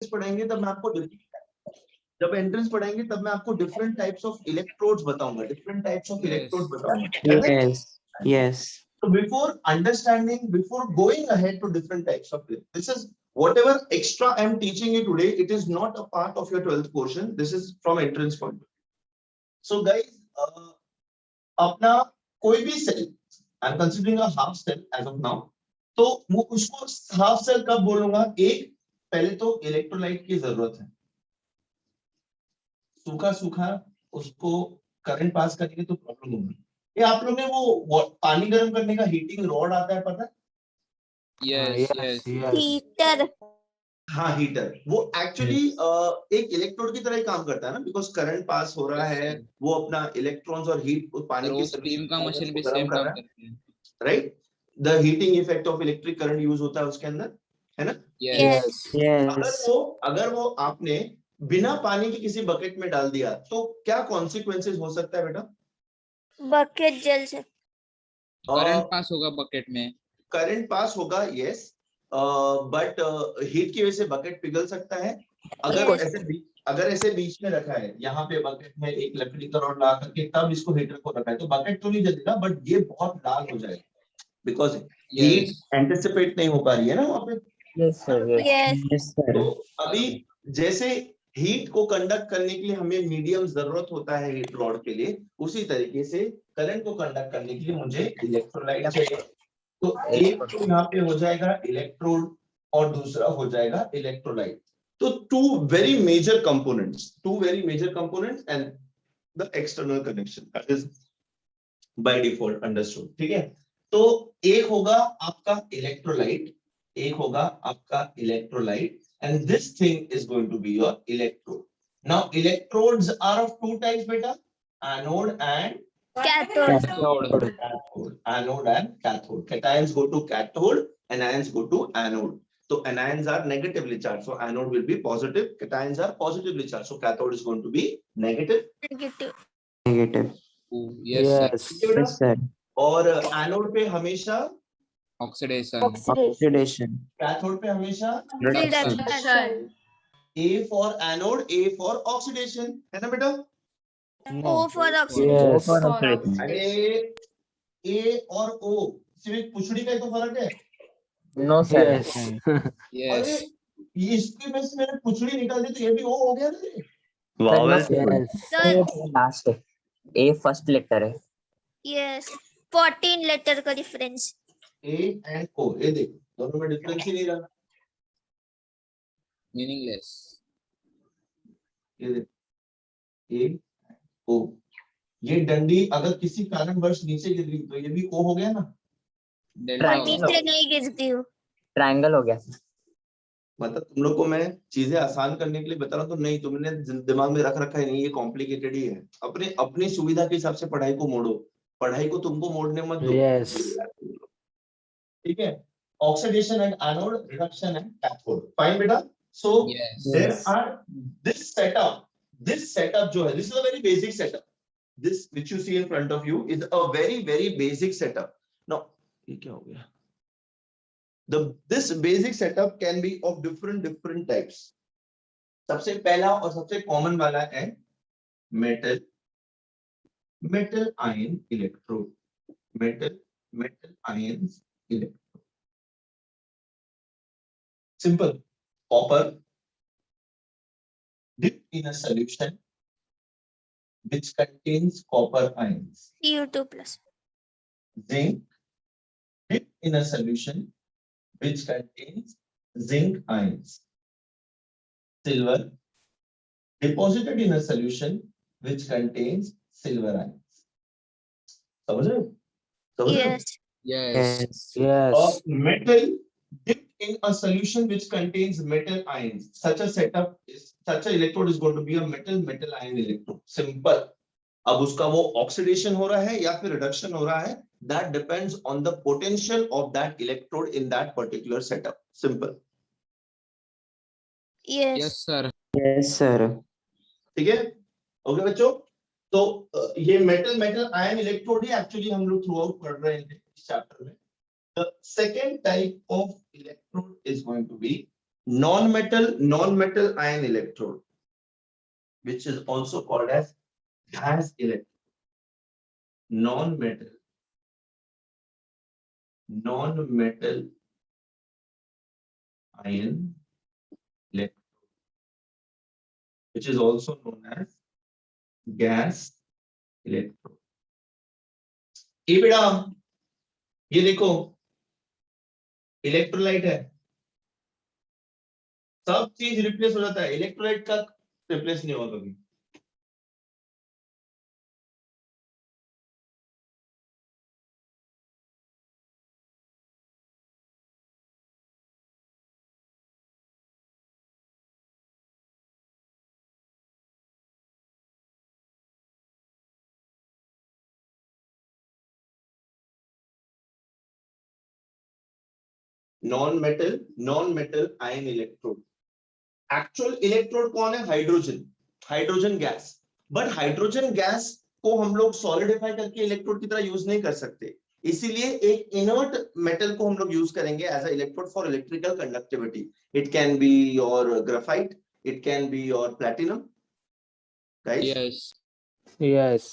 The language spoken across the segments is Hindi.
पढ़ाएंगे तब मैं आपको जब एंट्रेंस पढ़ाएंगे तब मैं आपको डिफरेंट टाइप्स ऑफ इलेक्ट्रोड्स बताऊंगा, डिफरेंट टाइप्स ऑफ इलेक्ट्रोड्स बताऊंगा। Yes, yes. So before understanding, before going ahead to different types of it, this is whatever extra I am teaching you today, it is not a part of your 12th portion. This is from entrance point. So guys, अपना कोई भी cell, I am considering a half cell as of now. तो वो उसको हाफ सेल कब बोलूंगा? एक, पहले तो इलेक्ट्रोलाइट की जरूरत है, सूखा सूखा उसको करंट पास करेंगे तो प्रॉब्लम होगी। ये आप लोग ने वो पानी गर्म करने का हीटिंग रॉड आता है, पता है? Yes. हीटर। हाँ, हीटर। वो एक्चुअली एक इलेक्ट्रोड की तरह ही काम करता है ना, बिकॉज करंट पास हो रहा है, वो अपना इलेक्ट्रॉन्स और हीट पानी की स्टीम का मशीन भी गर्म सेम कर काम रहा है, करती है, right? The heating effect of electric current use होता है उसके अंदर, है ना? Yes. अगर वो आपने बिना पानी के किसी बकेट में डाल दिया तो क्या कॉन्सिक्वेंसेस हो सकता है बेटा? बकेट जल से करंट पास होगा बकेट में, करंट पास होगा, यस, बट हीट की वजह से बकेट पिघल सकता है। अगर ऐसे बीच में रखा है, यहाँ पे बकेट में एक लकड़ी का रॉड ला करके तब इसको हीटर को रखा है, तो बकेट तो नहीं जलेगा, बट ये बहुत लाल हो जाएगा, बिकॉज हीट एंटिसिपेट नहीं हो पा रही है ना वहां पे। Yes, sir. Yes. Yes, sir. तो अभी जैसे हीट को कंडक्ट करने के लिए हमें मीडियम जरूरत होता है हीट रॉड के लिए, उसी तरीके से करंट को कंडक्ट करने के लिए मुझे इलेक्ट्रोलाइट चाहिए। तो एक तो यहाँ पे हो जाएगा इलेक्ट्रोड और दूसरा हो जाएगा इलेक्ट्रोलाइट। तो two very major components and the external connection that is by default understood, ठीक है? तो एक होगा आपका electrolyte, and this thing is going to be your electrode. Now electrodes are of two types beta, anode and cathode. anode and cathode. Cations go to cathode, anions go to anode. So anions are negatively charged, so anode will be positive. Cations are positively charged, so cathode is going to be negative. Negative. yes Yes, sir. और एनोड पे हमेशा ऑक्सीडेशन, कैथोड पे हमेशा reduction. A for anode, A for oxidation, है ना बेटा? O for Yes. oxidation। अरे A और O सिर्फ पुछड़ी का ही तो फर्क है। No, sir. अरे इसकी में से मैंने पुछड़ी निकाल दी तो ये भी O हो गया ना ये? Vowel. Sir, Last है. A first letter है. yes, 14 लेटर का डिफरेंस। A and O, ये देख दोनों में डिफरेंस ही नहीं रहा, मीनिंगलेस। ये देख A O, ये डंडी अगर किसी कारणवश नीचे गिर गई तो ये भी O हो गया ना? नीचे नहीं गिरती हूँ। Triangle हो गया. मतलब तुम लोग को मैं चीजें आसान करने के लिए बता रहा हूँ, तो नहीं तुमने दिमाग में रख रखा है, नहीं ये कॉम्प्लिकेटेड ही है। अपनी सुविधा के हिसाब से पढ़ाई को मोड़ो, पढ़ाई को तुमको मोड़ने मत दो। Yes. ठीक है? Oxidation and anode, reduction and cathode, fine बेटा? So there are this setup जो है, this is a very basic setup, this which you see in front of you is a very basic setup. Now ये क्या हो गया? This basic setup can be of different types. सबसे पहला और सबसे कॉमन वाला है metal ion electrode, metal ions electrode. Simple, copper dipped in a solution which contains copper ions, CO2 plus। zinc dipped in a solution which contains zinc ions, silver deposited in a solution which contains silver ions. समझ रहे हो? Yes. Metal dipped in a solution which contains metal ions. Such an electrode is going to be a metal ion electrode. Simple. अब उसका वो ऑक्सीडेशन हो रहा है या फिर रिडक्शन हो रहा है, that depends on the potential of that electrode in that particular setup. Simple. Yes sir। Yes, sir. ठीक है? ओके बच्चों, तो ये मेटल आयन इलेक्ट्रोड ही एक्चुअली हम लोग थ्रू आउट पढ़ रहे हैं इस चैप्टर में। The second type of electrode is going to be non-metal ion electrode, which is also called as gas electrode. Non-metal ion electrode, which is also known as gas electrode. ये बेटा ये देखो इलेक्ट्रोलाइट है, सब चीज रिप्लेस हो जाता है, इलेक्ट्रोलाइट का रिप्लेस नहीं होगा कभी। non-metal ion electrode. Actual electrode कौन है? Hydrogen gas. But hydrogen gas को हम लोग सॉलिडिफाई करके इलेक्ट्रोड की तरह यूज नहीं कर सकते, इसीलिए एक इनर्ट मेटल को हम लोग यूज करेंगे as a electrode for electrical conductivity. It can be your graphite, it can be your platinum. Yes Yes.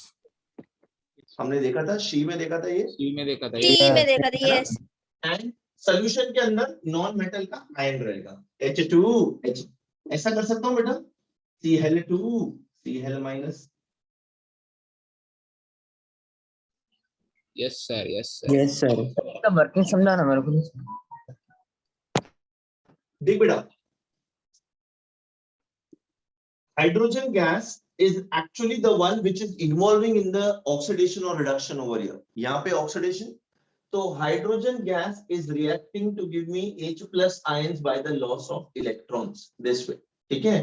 हमने देखा था शी में, देखा था ये सी में देखा था। टी में देखा था, है ना? यस। एंड सोल्यूशन के अंदर नॉन मेटल का आयन रहेगा H2H। ऐसा कर सकता हूं बेटा, Cl2 Cl-। Yes sir, yes sir. Yes, sir. इसका वर्किंग समझा ना मेरे को। देख बेटा, hydrogen gas is actually the one which is involving in the oxidation or reduction over here. यहाँ पे oxidation, तो hydrogen gas is reacting to give me H plus ions by the loss of electrons this way, ठीक है?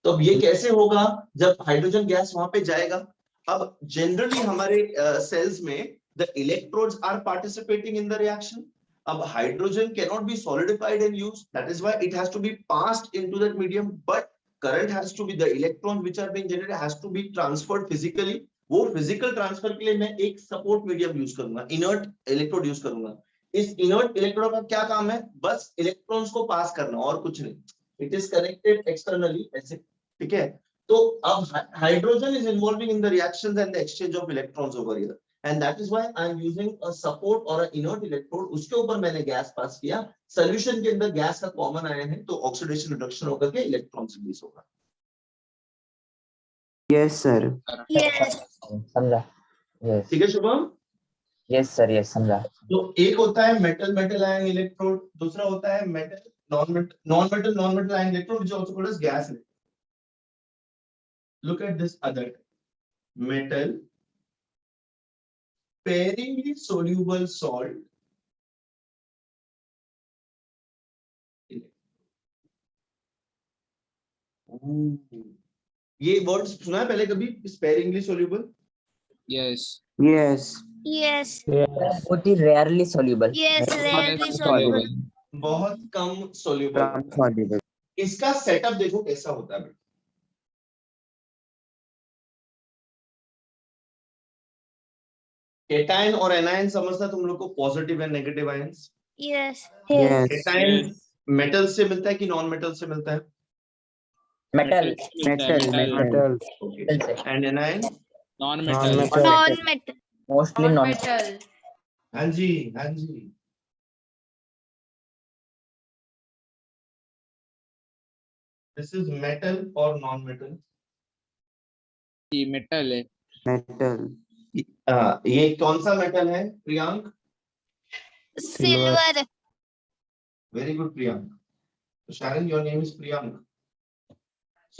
तो अब ये कैसे होगा जब हाइड्रोजन गैस वहां पे जाएगा? अब जनरली हमारे सेल्स में the electrodes are participating in the reaction. अब hydrogen cannot be solidified and used, that is why it has to be passed into that medium, but current has to be, the electrons which are being generated has to be transferred physically. वो फिजिकल ट्रांसफर के लिए मैं एक सपोर्ट मीडियम यूज करूंगा, इनर्ट इलेक्ट्रोड यूज करूंगा। इस इनर्ट इलेक्ट्रोड का क्या काम है? बस इलेक्ट्रॉन्स को पास करना और कुछ नहीं। इट इज कनेक्टेड एक्सटर्नली ऐसे, ठीक है? तो अब hydrogen is involving in the reactions and the exchange of electrons over here, and that is why I am using a support और अ इनर्ट इलेक्ट्रोड। उसके ऊपर मैंने गैस पास किया, सॉल्यूशन के अंदर गैस का कॉमन आयन है, तो ऑक्सीडेशन रिडक्शन होकर के इलेक्ट्रॉन्स रिलीज होगा। Yes, sir. यस। समझा। Yes. ठीक है शुभम? Yes, sir. Yes, समझा। तो एक होता है मेटल आयन इलेक्ट्रोड, दूसरा होता है metal non metal ion electrode which is also called as gas electrode. Look at this other metal sparingly soluble salt ये वर्ड सुना है पहले कभी? sparingly soluble? Yes Yes. Yes. बहुत ही rarely soluble. Yes, rarely soluble. बहुत कम soluble। From soluble. इसका सेटअप देखो कैसा होता है बेटा। केटायन और एनायन समझता तुम लोग को, positive and negative ions. Yes. Yes. Cation metal से मिलता है कि नॉन मेटल से मिलता है? Metal. Metal. And anion non Non-metal. Metal. Non metal. Mostly non. हाँ जी, हाँ जी। This is metal or non-metal? ये मेटल है। Metal. ये कौन सा मेटल है Priyank? Silver. Very good Priyank. So Sharon, your name is Priyank.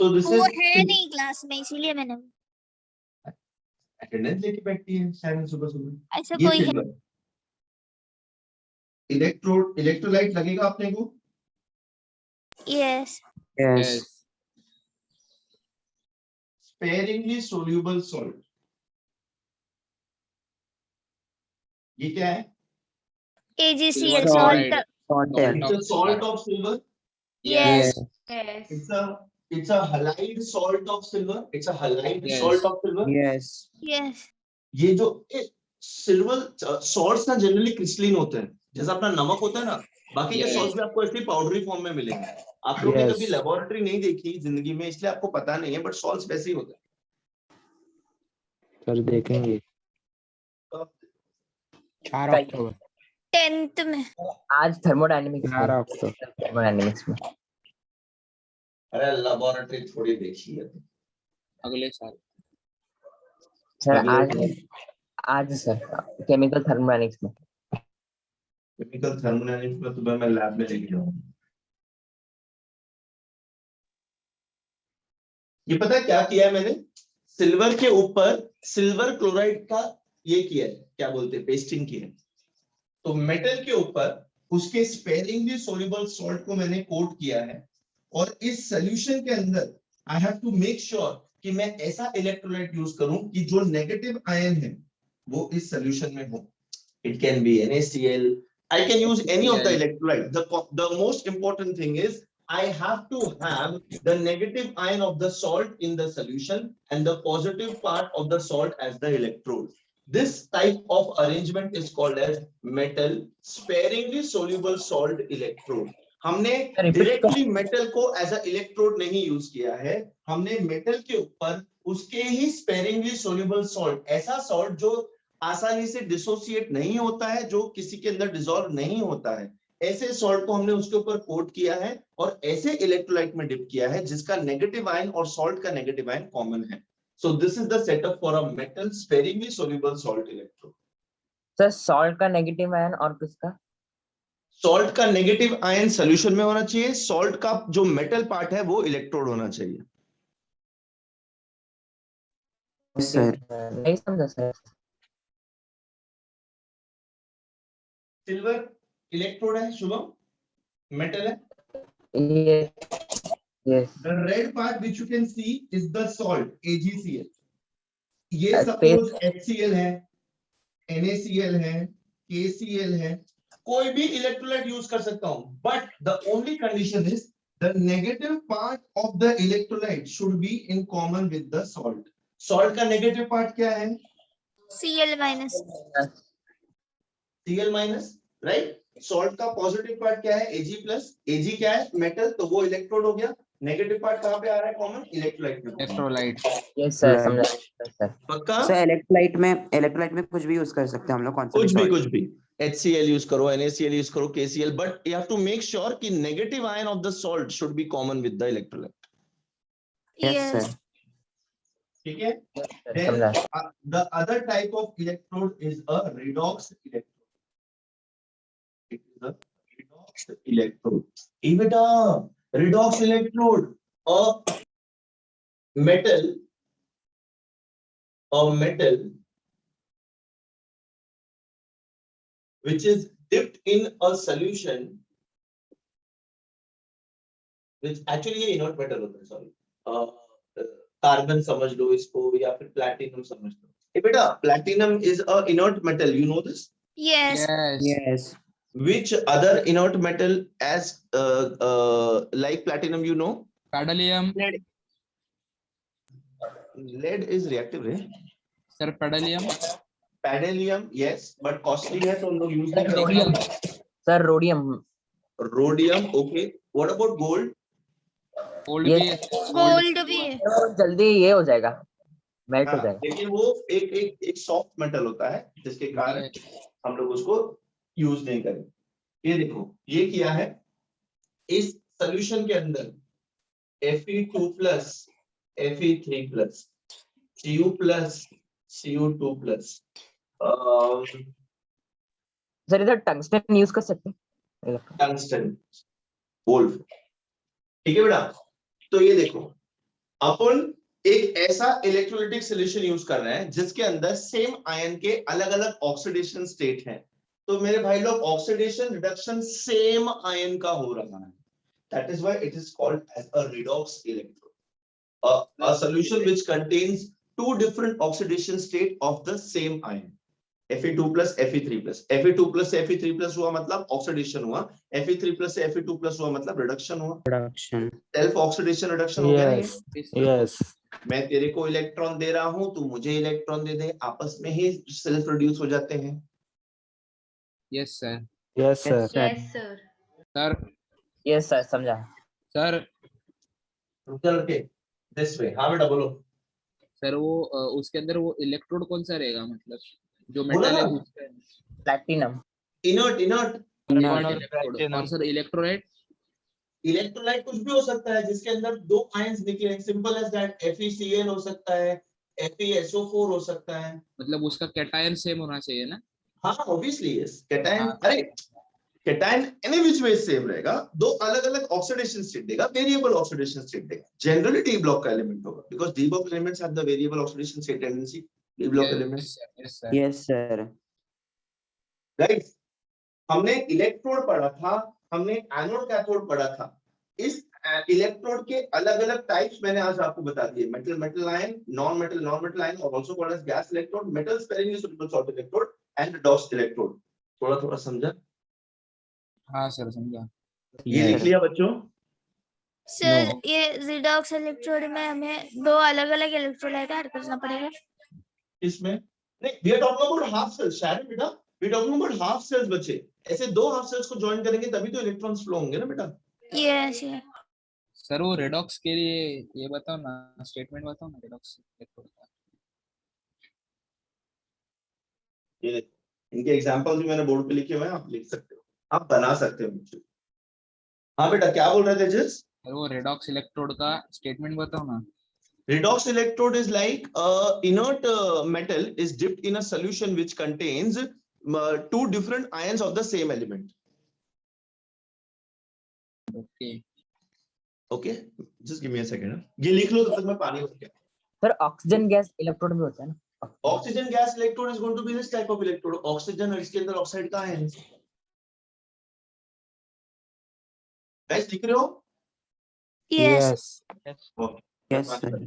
So this वो is है नहीं क्लास में, इसीलिए मैंने। अटेंडेंस लेके बैठती है शायद सुबह सुबह। ऐसा ये कोई है? सिल्वर इलेक्ट्रोड, इलेक्ट्रोलाइट लगेगा अपने को। Yes. Yes. Yes sparingly soluble salt, ये क्या है? AgCl Silver salt. chloride. Salt. It's a salt of silver. Yes. It's a halide salt of silver. It's a halide Yes. salt of silver. Yes. Yes. ये जो सिल्वर सॉल्ट्स ना जनरली क्रिस्टलिन होते हैं, जैसा अपना नमक होता है ना, बाकी के Yes. सॉल्ट्स भी आपको ऐसे पाउडरी फॉर्म में मिलेंगे। आप लोग ने Yes. कभी लेबोरेटरी नहीं देखी जिंदगी में, इसलिए आपको पता नहीं है, बट सॉल्ट्स वैसे ही होते हैं। सर देखेंगे। 4 कल- अक्टूबर। 10th में। आज थर्मोडायनेमिक्स 4 अक्टूबर। थर्मोडायनेमिक्स में। अरे लेबोरेटरी थोड़ी देखी है। अगले साल। सर अगले आज सर केमिकल थर्मोडायनेमिक्स में। केमिकल थर्मोडायनेमिक्स में सुबह मैं लैब में लेके जाऊंगा। ये पता है क्या किया है मैंने? सिल्वर के ऊपर सिल्वर क्लोराइड का ये किया है, क्या बोलते हैं, पेस्टिंग की है। तो मेटल के ऊपर उसके स्पेरिंगली सोल्यूबल सॉल्ट को मैंने कोट किया है, और इस सॉल्यूशन के अंदर I have to make sure कि मैं ऐसा इलेक्ट्रोलाइट यूज करूं कि जो नेगेटिव आयन है वो इस सॉल्यूशन में हो। It can be NaCl. I can use any of the electrolyte. The most important thing is I have to have the negative ion of the salt in the solution and the positive part of the salt as the electrode. This type of arrangement is called as metal sparingly soluble salt electrode. हमने directly metal को as a electrode नहीं use किया है, हमने metal के ऊपर उसके ही sparingly soluble salt, ऐसा salt जो आसानी से डिसोसिएट नहीं होता है, जो किसी के अंदर डिसॉल्व नहीं होता है, ऐसे सॉल्ट को हमने उसके ऊपर कोट किया है और ऐसे इलेक्ट्रोलाइट में डिप किया है जिसका नेगेटिव आयन और सॉल्ट का नेगेटिव आयन कॉमन है। So this is the setup for a metal sparingly soluble salt electrode. Sir salt का नेगेटिव आयन और किसका? सॉल्ट का नेगेटिव आयन सॉल्यूशन में होना चाहिए, सॉल्ट का जो मेटल पार्ट है वो इलेक्ट्रोड होना चाहिए। सर नहीं समझा सर। सिल्वर इलेक्ट्रोड है, शुभम मेटल है। Yes. The red part which you can see is the salt AgCl. ये Space- सपोज HCl है, NaCl है, KCl है, कोई भी इलेक्ट्रोलाइट यूज कर सकता हूं, but the only condition is the negative part of the electrolyte should be in common with the salt. Salt का नेगेटिव पार्ट क्या है? Cl minus। Cl minus, right. Salt का पॉजिटिव पार्ट क्या है? Ag plus. Ag क्या है? मेटल, तो वो इलेक्ट्रोड हो गया। नेगेटिव पार्ट कहां पे आ रहा है कॉमन? इलेक्ट्रोलाइट में। इलेक्ट्रोलाइट। Yes sir Right. समझा सर। पक्का? सर इलेक्ट्रोलाइट में कुछ भी यूज कर सकते हैं हम लोग, कौन सा कुछ भी HCl यूज करो, NaCl यूज करो, KCl, but you have to make sure कि negative ion of the salt should be common with the electrolyte. Yes sir. ठीक है। समझा। The other type of electrode is a redox electrode. It is a redox electrode. ये बेटा redox electrode, a metal which is dipped in a solution, which actually ये inert metal होता है, sorry, कार्बन समझ लो इसको या फिर प्लैटिनम समझ लो। ये बेटा platinum is a inert metal, you know this? Yes। Yes. Which other inert metal as like platinum you know? पैडलियम। Lead is reactive रे। Sir पैडलियम। Padallium yes, but costly है तो हम लोग यूज नहीं रोडियम करेंगे। Sir, rhodium. Rhodium okay. What about gold? Gold ये भी है। गोल्ड भी है। तो जल्दी ये हो जाएगा, मेल्ट हो हाँ, जाएगा। लेकिन वो एक सॉफ्ट मेटल होता है जिसके कारण हम लोग उसको यूज नहीं करेंगे। ये देखो ये किया है इस सॉल्यूशन के अंदर Fe2 plus Fe3 plus Cu plus Cu2 plus sir इधर टंगस्टन यूज कर सकते हैं। Tungsten wolf. ठीक है बेटा, तो ये देखो अपन एक ऐसा इलेक्ट्रोलाइटिक सॉल्यूशन यूज कर रहे हैं जिसके अंदर सेम आयन के अलग अलग ऑक्सीडेशन स्टेट हैं। तो मेरे भाई लोग ऑक्सीडेशन रिडक्शन सेम आयन का हो रहा है, that is why it is called as a redox electrode, a solution which contains two different oxidation state of the same ion, Fe2 plus Fe3 plus। Fe2 plus Fe3 plus हुआ मतलब ऑक्सीडेशन हुआ, Fe3 plus से Fe2 plus हुआ मतलब रिडक्शन हुआ। प्रोडक्शन। सेल्फ ऑक्सीडेशन रिडक्शन हो गया Yes. नहीं? Yes. मैं तेरे को इलेक्ट्रॉन दे रहा हूं, तू मुझे इलेक्ट्रॉन दे दे, आपस में ही सेल्फ प्रोड्यूस हो जाते हैं। Yes sir. Yes sir. Sir. Sir yes sir समझा। सर चल के दिस वे। हाँ बेटा बोलो। सर वो उसके अंदर वो इलेक्ट्रोड कौन सा रहेगा, मतलब जो बोला मेटल है ना। उसका प्लैटिनम। इनर्ट इनर्ट इलेक्ट्रोड, और सर इलेक्ट्रोलाइट इलेक्ट्रोलाइट कुछ भी हो सकता है जिसके अंदर दो आयंस निकले, सिंपल एज दैट। FeCl हो सकता है, FeSO4 हो सकता है। मतलब उसका कैटायन सेम होना चाहिए ना। हाँ ऑब्वियसली यस। कैटायन, हाँ। अरे cation any which way same रहेगा, दो अलग अलग ऑक्सीडेशन स्टेट देगा, वेरिएबल ऑक्सीडेशन स्टेट देगा। जनरली डी ब्लॉक का एलिमेंट होगा, because D block elements have the variable oxidation state tendency. D block elements. Yes sir. Yes sir. Guys हमने इलेक्ट्रोड पढ़ा था, हमने एनोड कैथोड पढ़ा था। इस इलेक्ट्रोड के अलग अलग टाइप्स मैंने आज आपको बता दिए। Metal metal ion, non metal ion, और also called as gas electrode, metal sparingly suitable salt electrode and डॉस इलेक्ट्रोड। थोड़ा थोड़ा समझा? हाँ सर समझा। ये लिख लिया बच्चों? सर ये रिडॉक्स इलेक्ट्रोड में हमें दो अलग अलग इलेक्ट्रोलाइट ऐड करना पड़ेगा। इसमें नहीं, we are talking about half cells शायद बेटा। We are talking about half cells बच्चे। ऐसे दो हाफ सेल्स को ज्वाइन करेंगे तभी तो इलेक्ट्रॉन्स फ्लो होंगे ना बेटा। यस। सर वो रेडॉक्स के लिए ये बताओ ना, स्टेटमेंट बताओ ना रेडॉक्स इलेक्ट्रोड का। ये इनके एग्जांपल्स भी मैंने बोर्ड पे लिखे हुए हैं, आप लिख सकते हो, आप बना सकते हो मुझे। हाँ बेटा क्या बोल रहे थे जिस? सर वो रेडॉक्स इलेक्ट्रोड का स्टेटमेंट बताओ ना। Redox electrode is like inert metal is dipped in a solution which contains two different ions of the same element. Okay. Okay, just give me a second. ये लिख लो तब तक मैं पानी भर के। सर ऑक्सीजन गैस इलेक्ट्रोड भी होता है ना। Oxygen gas electrode is going to be this type of electrode. Oxygen और इसके अंदर ऑक्साइड का आयन। Guys लिख रहे हो? Yes. Okay. Yes sir.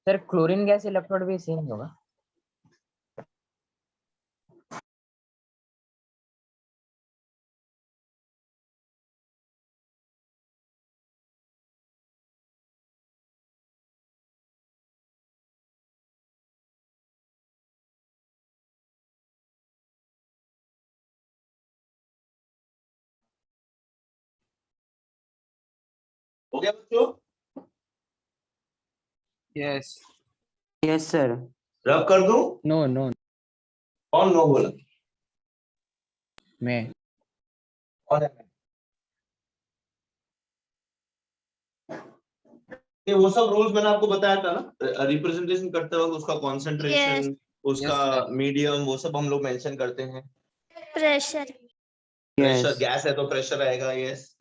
Sir chlorine gas electrode भी सेम ही होगा। हो गया बच्चों? यस। Yes sir. रब कर दूं? नो नो कौन नो बोला? मैं। कौन है? ये वो सब रूल्स मैंने आपको बताया था ना, रिप्रेजेंटेशन करते वक्त उसका कंसंट्रेशन, उसका Yes, मीडियम, वो सब हम लोग मेंशन करते हैं। प्रेशर। प्रेशर, यस गैस है तो प्रेशर आएगा। यस।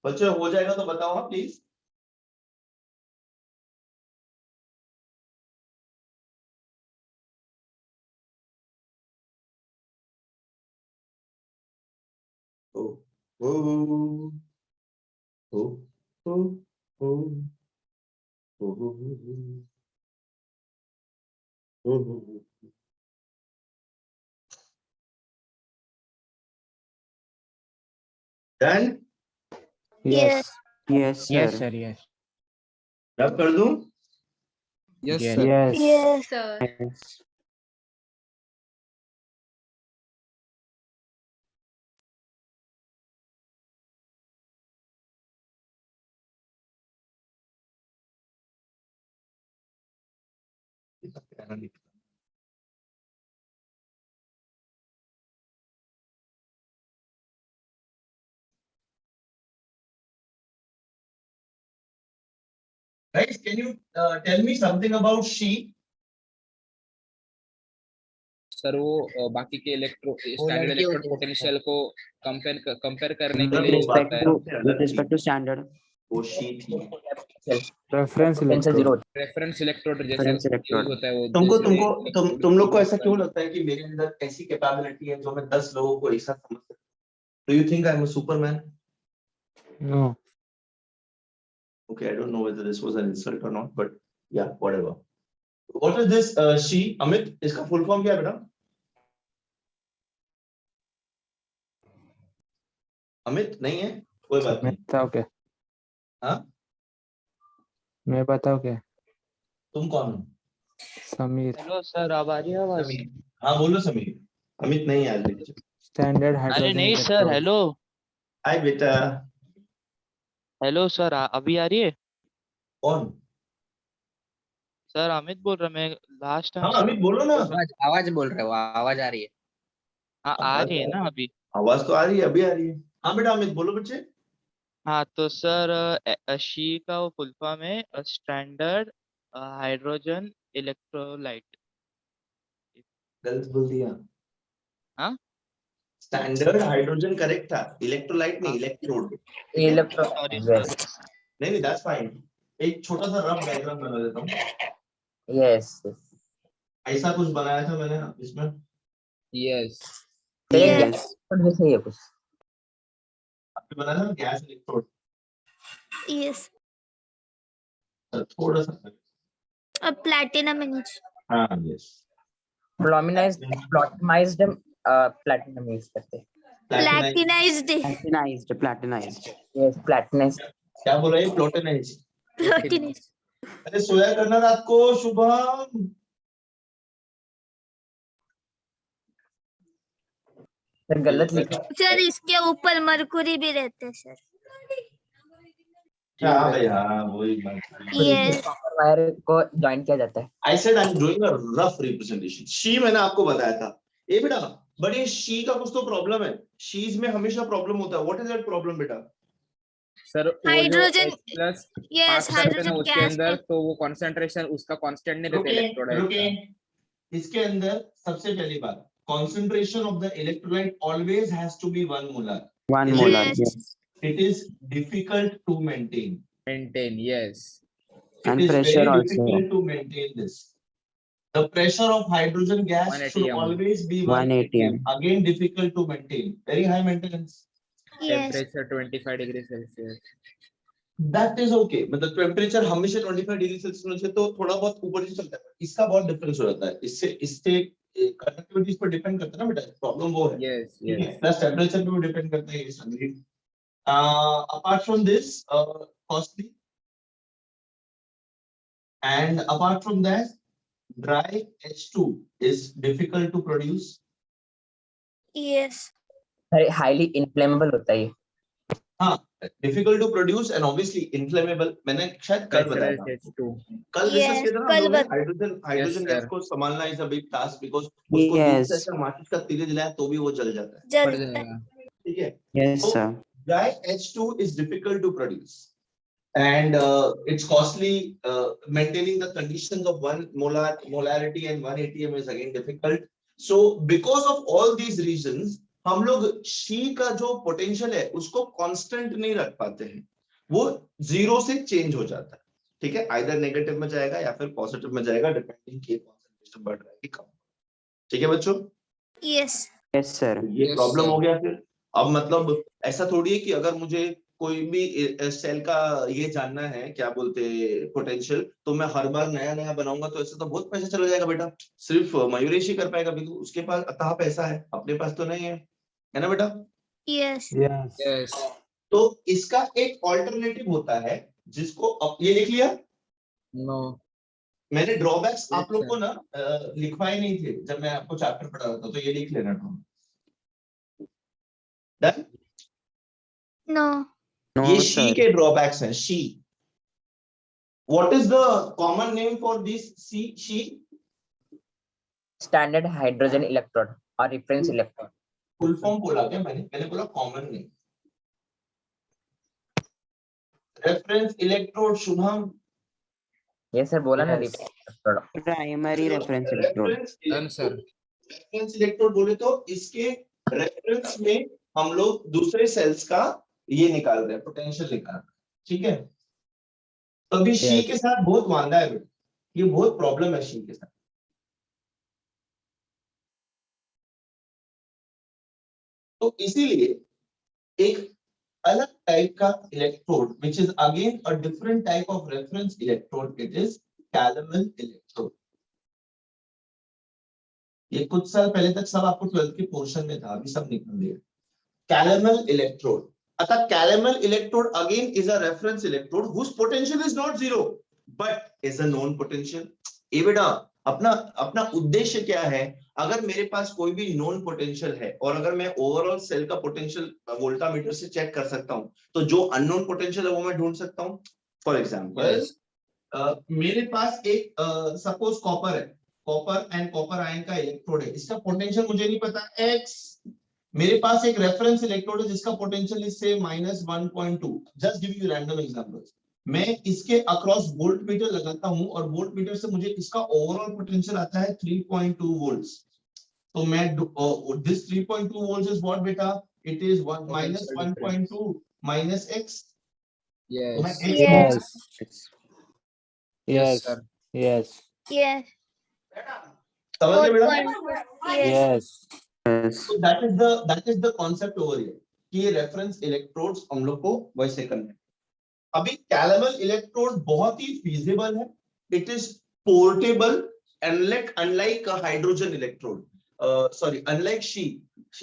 बच्चों हो जाएगा तो बताओ हाँ please. Oh oh oh oh oh oh. Done? Yes. Yes sir. Yes. Rub कर दूं? Yes Yes. Sir. Yes yes. Yes. Guys, can you tell me something about she? Sir वो बाकी के स्टैंडर्ड लड़की इलेक्ट्रोड होती है। पोटेंशियल को कंपेयर करने के मतलब लिए वो यूज Respect करता है। to सबसे अलग with respect थी। to standard. वो she थी। Reference zero. रेफरेंस इलेक्ट्रोड जैसे Reference यूज electrode. होता है वो तुमको जैसे तुमको तुम लोग को ऐसा क्यों लगता है कि मेरे अंदर ऐसी कैपेबिलिटी है जो मैं 10 लोगों को एक साथ समझ सकता हूँ? Do you think I'm a Superman? No. Okay, I don't know whether this was an insult or not, but yeah, whatever. What is this she? Amit, इसका full form क्या है बेटा? अमित नहीं है, कोई बात मैं नहीं। बताओ क्या? हाँ, मैं बताओ क्या? तुम कौन हो? समीर। हेलो सर, अब आ रही है आवाज? समीर। हाँ बोलो समीर। अमित नहीं है आज लेक्चर। स्टैंडर्ड अरे हाइड्रोजन नहीं सर, इलेक्ट्रोड। हेलो। हाय बेटा। हेलो सर, अभी आ रही है? कौन? सर अमित बोल रहा, मैं लास्ट टाइम हाँ से अमित बोलो ना। आवाज आवाज बोल रहे हो, आवाज आ रही है। हाँ आ रही है ना अभी? आवाज तो आ रही है, अभी आ रही है। हाँ बेटा अमित बोलो बच्चे। हाँ तो सर, शी का वो फुल फॉर्म है स्टैंडर्ड हाइड्रोजन इलेक्ट्रोलाइट। गलत बोल दिया। हाँ स्टैंडर्ड हाइड्रोजन करेक्ट था, इलेक्ट्रोलाइट नहीं, हाँ, electrode. Electro sorry yes sir. नहीं नहीं दैट्स फाइन। एक छोटा सा रफ डायग्राम बना देता हूँ। यस ऐसा कुछ बनाया था मैंने इसमें। Yes Yes. भी सही है कुछ। आपने बनाया था गैस इलेक्ट्रोड। Yes. थोड़ा सा। A platinum image. हाँ यस। प्लॉटमाइज्ड प्लैटिनम यूज करते हैं। Platinized. प्लैटिनाइज्ड। यस प्लैटिनाइज्ड। क्या बोल रहे हैं? प्लोटेनाइज। Platinized. अरे सोया करना रात को शुभम। सर गलत लिखा। सर इसके ऊपर मरकुरी भी रहते हैं सर। हाँ भाई हाँ वही बात। Yes. कॉपर वायर को जॉइन किया जाता है। I said I'm doing a rough representation. She मैंने आपको बताया था। ए बेटा, बट ये she का कुछ तो प्रॉब्लम है। She's में हमेशा प्रॉब्लम होता है। What is that problem बेटा? सर वो जो Hydrogen. Plus Yes. पास करते हैं ना Hydrogen उसके gas. अंदर, तो वो कॉन्सेंट्रेशन उसका कांस्टेंट नहीं रहता रुके इलेक्ट्रोलाइट रुके। का। इसके अंदर सबसे पहली बात, concentration of the electrolyte always has to be 1 molar. 1 Is it- molar. Yes. Yes. It is difficult to maintain. Maintain yes. It And is pressure very also. difficult to maintain this. The pressure of hydrogen gas 1 should atm. always be 1 1 atm. atm. Again, difficult to maintain. Very high maintenance. Yes. Temperature 25 degree Celsius. That is okay. मतलब टेम्परेचर हमेशा 25 डिग्री सेल्सियस से तो थोड़ा बहुत ऊपर ही चलता है। इसका बहुत डिफरेंस हो जाता है। इससे कंडक्टिविटी पर डिपेंड करता है ना बेटा। प्रॉब्लम वो है। यस ठीक है। यस। प्लस टेम्परेचर पे भी डिपेंड करता है ये सभी। Apart from this, costly. And apart from that, dry H2 is difficult to produce. Yes. Highly inflammable होता है ये। हाँ, difficult to produce and obviously inflammable. मैंने शायद कल बताया था। H2 कल डिस्कस Yes, किया था ना हम कल लोगों ने। बत- हाइड्रोजन Yes, गैस sir. को संभालना is a big task because उसको दूर Yes. से ऐसा माचिस का तीर जलाया तो भी वो जल जाता है। पड़ जलता है। जाएगा। ठीक है। Yes, So, sir. dry H2 is difficult to produce and it's costly. Maintaining the conditions of 1 molarity and 1 atm is again difficult. So because of all these reasons हम लोग शी का जो पोटेंशियल है उसको कांस्टेंट नहीं रख पाते हैं। वो 0 से चेंज हो जाता है। ठीक है, आइदर नेगेटिव में जाएगा या फिर पॉजिटिव में जाएगा डिपेंडिंग कि कॉन्सेंट्रेशन बढ़ रहा है कि कम। ठीक है बच्चों, Yes. Yes, sir. ये Yes, प्रॉब्लम sir. हो गया। फिर अब मतलब ऐसा थोड़ी है कि अगर मुझे कोई भी सेल का ये जानना है क्या बोलते पोटेंशियल, तो मैं हर बार नया नया बनाऊंगा तो ऐसे तो बहुत पैसा चला जाएगा बेटा। सिर्फ मयूरेश ही कर पाएगा बिकॉज़ उसके पास अथाह पैसा है, अपने पास तो नहीं है ना बेटा। Yes. Yes. यस। तो इसका एक ऑल्टरनेटिव होता है जिसको ये लिख लिया। नो। मैंने ड्रॉबैक्स Yes, आप लोग को sir. ना लिखवाए नहीं थे जब मैं आपको चैप्टर पढ़ा रहा था, तो ये लिख लेना। डन। No. No, ये शी sir. के ड्रॉबैक्स हैं। She, what is the common name for this she? Standard hydrogen electrode और रेफरेंस इलेक्ट्रोड। फुल फॉर्म बोला क्या मैंने बोला common name. Reference electrode Shubham. ये सर बोला ना Yes. Reference electrode. Primary reference electrode. Done sir. Reference electrode बोले तो इसके रेफरेंस में हम लोग दूसरे सेल्स का ये निकाल रहे हैं, पोटेंशियल निकाल रहे हैं। ठीक है, तो अभी शी Yes. के साथ बहुत वांदा है बेटा, ये बहुत प्रॉब्लम है शी के साथ। तो इसीलिए एक अलग टाइप का electrode which is again a different type of reference electrode, it is Calomel electrode। ये कुछ साल पहले तक सब आपको 12th के पोर्शन में था, अभी सब निकल गया। Calomel electrode, अतः calomel electrode again is a reference electrode whose potential is not zero but is a known potential. ये बेटा अपना अपना उद्देश्य क्या है? अगर मेरे पास कोई भी नोन पोटेंशियल है और अगर मैं ओवरऑल सेल का पोटेंशियल वोल्टामीटर से चेक कर सकता हूं, तो जो अननोन पोटेंशियल है वो मैं ढूंढ सकता हूं. फॉर एग्जांपल मेरे पास एक सपोज कॉपर है, कॉपर एंड कॉपर आयन का इलेक्ट्रोड है, इसका पोटेंशियल मुझे नहीं पता x. मेरे पास एक रेफरेंस इलेक्ट्रोड है जिसका पोटेंशियल इज से -1.2. Just give you random examples. मैं इसके अक्रॉस वोल्ट मीटर लगाता हूं और वोल्ट मीटर से मुझे इसका ओवरऑल पोटेंशियल आता है 3.2 वोल्ट्स. तो मैं दिस 3.2 वोल्ट्स इज व्हाट बेटा? It is -1.2 minus x. तो मैं Yes. x Yes. Yes. Yes. sir. Yes. Yes. समझ गए बेटा? 4.4. Yes. Yes. Yes. So that is the concept over here कि ये रेफरेंस इलेक्ट्रोड्स हम लोग को वैसे करने हैं. अभी कैलेमल इलेक्ट्रोड बहुत ही फीजिबल है. It is portable unlike hydrogen electrode. Sorry, unlike she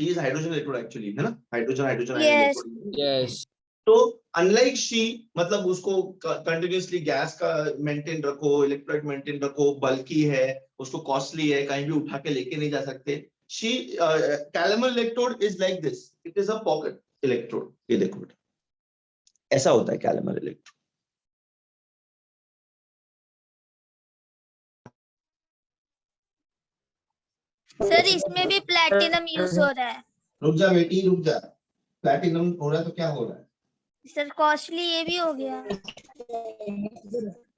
is hydrogen electrode actually, है ना? Hydrogen Yes. Yes. तो अनलाइक शी मतलब उसको कंटिन्यूअसली गैस का मेंटेन रखो, इलेक्ट्रोलाइट मेंटेन रखो, बल्कि है, उसको कॉस्टली है, कहीं भी उठा के लेके नहीं जा सकते. She calomel electrode is like this. It is a pocket electrode. ये देखो बेटा, ऐसा होता है कैलेमल इलेक्ट्रोड. सर इसमें भी प्लैटिनम यूज हो रहा है. रुक जा बेटी, रुक जा. प्लैटिनम हो रहा है तो क्या हो रहा है? सर कॉस्टली ये भी हो गया.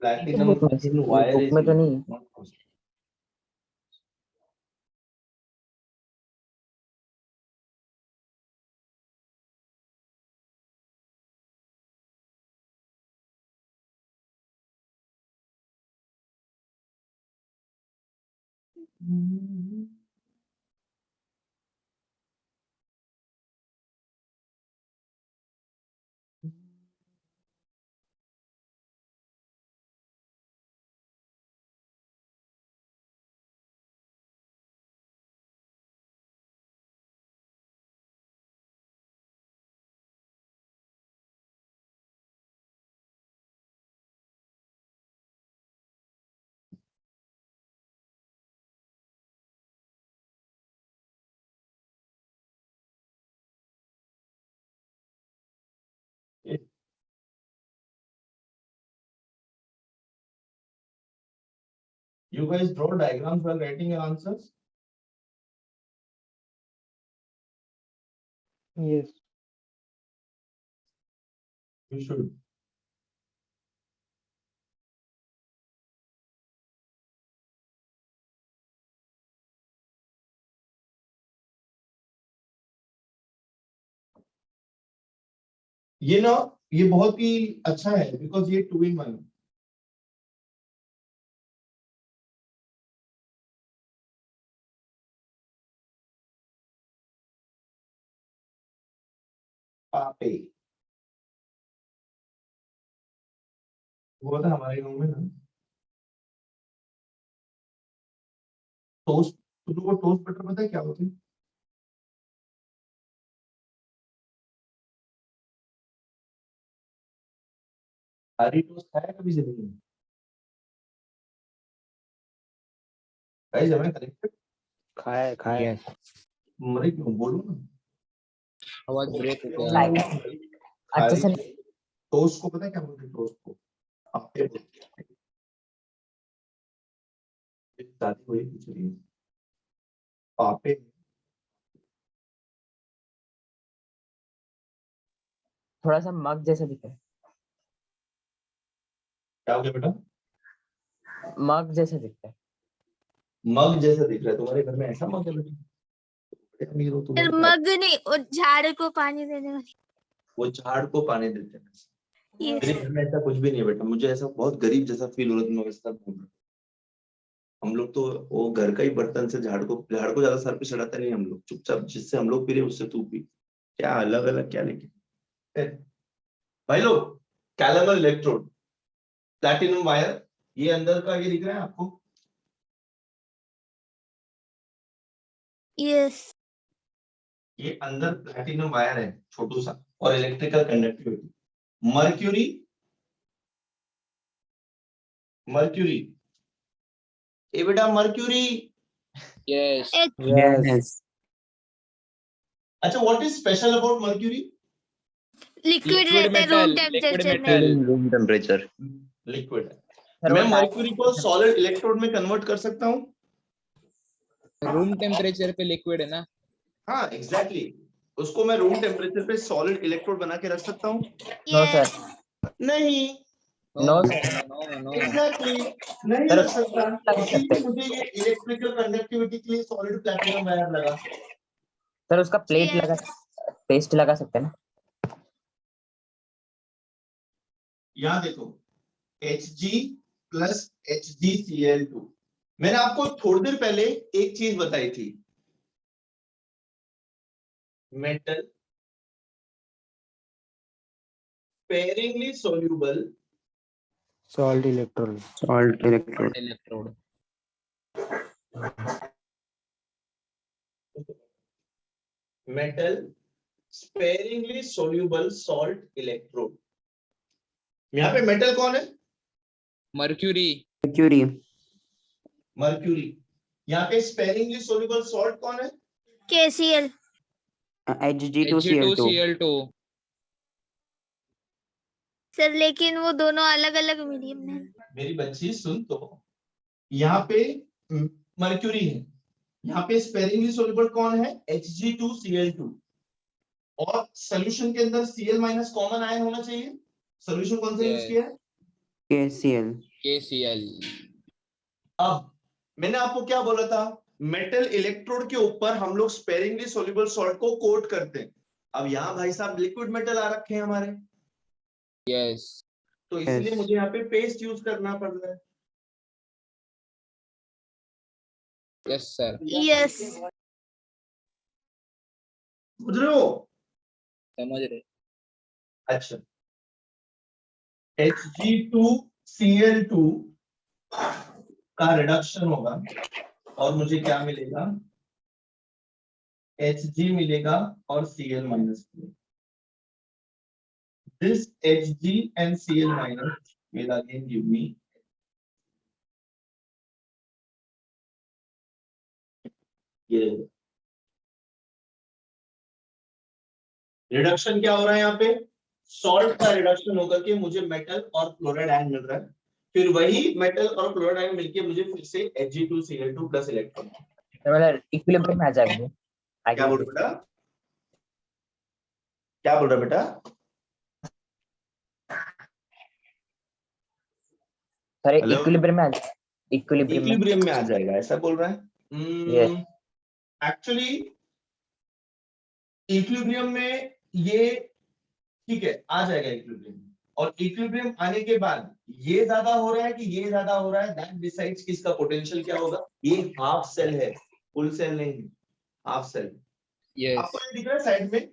प्लैटिनम बुक में तो नहीं है. You guys draw diagrams while writing your answers. Yes. You should. ये ना, ये बहुत ही अच्छा है बिकॉज ये 2 in 1. पापे वो था हमारे गांव में ना, टोस्ट. तुम लोगों को टोस्ट बटर पता है क्या होती है? हरी टोस्ट खाया कभी जिंदगी में? Guys am I correct? खाए. मरे क्यों, बोलो ना. आवाज ब्रेक हो गया. अच्छे से टोस्ट को पता है क्या बोलते हैं? टोस्ट को पापे बोलते हैं. शादी हुई कुछ नहीं. पापे थोड़ा सा मग जैसा दिखता है. क्या हो गया बेटा? मग जैसा दिखता है. मग जैसा दिख रहा है. तुम्हारे घर में ऐसा मग है बेटा? बड़े अमीर हो तुम सर लोग. मग नहीं, वो झाड़ को पानी देने वाली. वो झाड़ को पानी देते हैं. Yes. मेरे घर में ऐसा कुछ भी नहीं है बेटा. मुझे ऐसा बहुत गरीब जैसा फील हो रहा है तुम लोग ऐसा बोल रहे हो. हम लोग तो वो घर का ही बर्तन से झाड़ को ज्यादा सर पे चढ़ाते नहीं हम लोग. चुपचाप जिससे हम लोग पी रहे उससे तू पी. क्या अलग अलग क्या लेके भाई लोग. कैलेमल इलेक्ट्रोड, प्लैटिनम वायर, ये अंदर का ये दिख रहा है आपको? Yes. ये अंदर प्लैटिनम वायर है छोटू सा. और इलेक्ट्रिकल कंडक्टिविटी। मर्क्यूरी, मर्क्यूरी, ए बेटा मर्क्यूरी। Yes Yes. अच्छा, what is special about mercury? Liquid Liquid रहता है रूम metal, liquid टेम्परेचर में। metal. Room temperature. लिक्विड है। सर मैं वो मर्क्यूरी को सॉलिड इलेक्ट्रोड में कन्वर्ट कर सकता हूँ। रूम टेम्परेचर पे लिक्विड है ना? हाँ एग्जैक्टली exactly. उसको मैं रूम टेम्परेचर पे सॉलिड इलेक्ट्रोड बना के रख सकता हूँ। नो यस सर, नहीं, नो नो एग्जैक्टली नहीं सर रख सकता। लगा सकते इसीलिए हैं। मुझे ये इलेक्ट्रिकल कंडक्टिविटी के लिए सॉलिड प्लैटिनम वायर लगा। सर उसका प्लेट Yes. लगा, पेस्ट लगा सकते हैं ना? यहाँ देखो Hg प्लस HgCl2। मैंने आपको थोड़ी देर पहले एक चीज बताई थी, metal sparingly soluble Salt electrolyte. Salt electrode. Electrode. metal sparingly soluble salt electrode। यहाँ पे मेटल कौन है? मर्क्यूरी। Mercury. मर्क्यूरी। यहाँ पे sparingly soluble salt कौन है? KCl। Hg2Cl2. Hg2Cl2। सर लेकिन वो दोनों अलग अलग मीडियम में हैं। मेरी बच्ची सुन तो, यहाँ पे मर्क्यूरी है, यहाँ पे sparingly soluble कौन है? Hg2Cl2। और सोल्यूशन के अंदर Cl माइनस कॉमन आयन होना चाहिए। सोल्यूशन कौन सा यूज Yes. किया है? KCl. KCl। अब मैंने आपको क्या बोला था, मेटल इलेक्ट्रोड के ऊपर हम लोग स्पेरिंगली सोल्यूबल सॉल्ट को कोट करते हैं। अब यहाँ भाई साहब लिक्विड मेटल आ रखे हैं हमारे, यस तो इसलिए Yes. मुझे यहाँ पे पेस्ट यूज करना पड़ रहा है। यस सर, यस समझ रहे हो? समझ रहे। अच्छा, Hg2Cl2 का रिडक्शन होगा और मुझे क्या मिलेगा? Hg मिलेगा और Cl माइनस मिलेगा। This Hg and Cl minus will again give me ये रिडक्शन। क्या हो रहा है यहाँ पे? सॉल्ट का रिडक्शन होकर के मुझे मेटल और क्लोराइड आयन मिल रहा है, फिर वही मेटल और क्लोराइड आयन मिलके मुझे फिर से Hg2Cl2 प्लस इलेक्ट्रॉन। मतलब इक्विलिब्रियम में आ जाएगा वो। क्या बोल रहे बेटा? क्या बोल रहा बेटा? Sir Hello? इक्विलिब्रियम में आ जाएगा, इक्विलिब्रियम में। इक्विलिब्रियम में आ जाएगा, ऐसा बोल रहा है? Yes. एक्चुअली इक्विलिब्रियम में ये ठीक है आ जाएगा इक्विलिब्रियम, और इक्विलिब्रियम आने के बाद ये ज्यादा हो रहा है कि ये ज्यादा हो रहा है, दैट डिसाइड्स कि इसका पोटेंशियल क्या होगा। ये हाफ सेल है, फुल सेल नहीं है, हाफ सेल। यस, आपको ये दिख रहा है साइड में?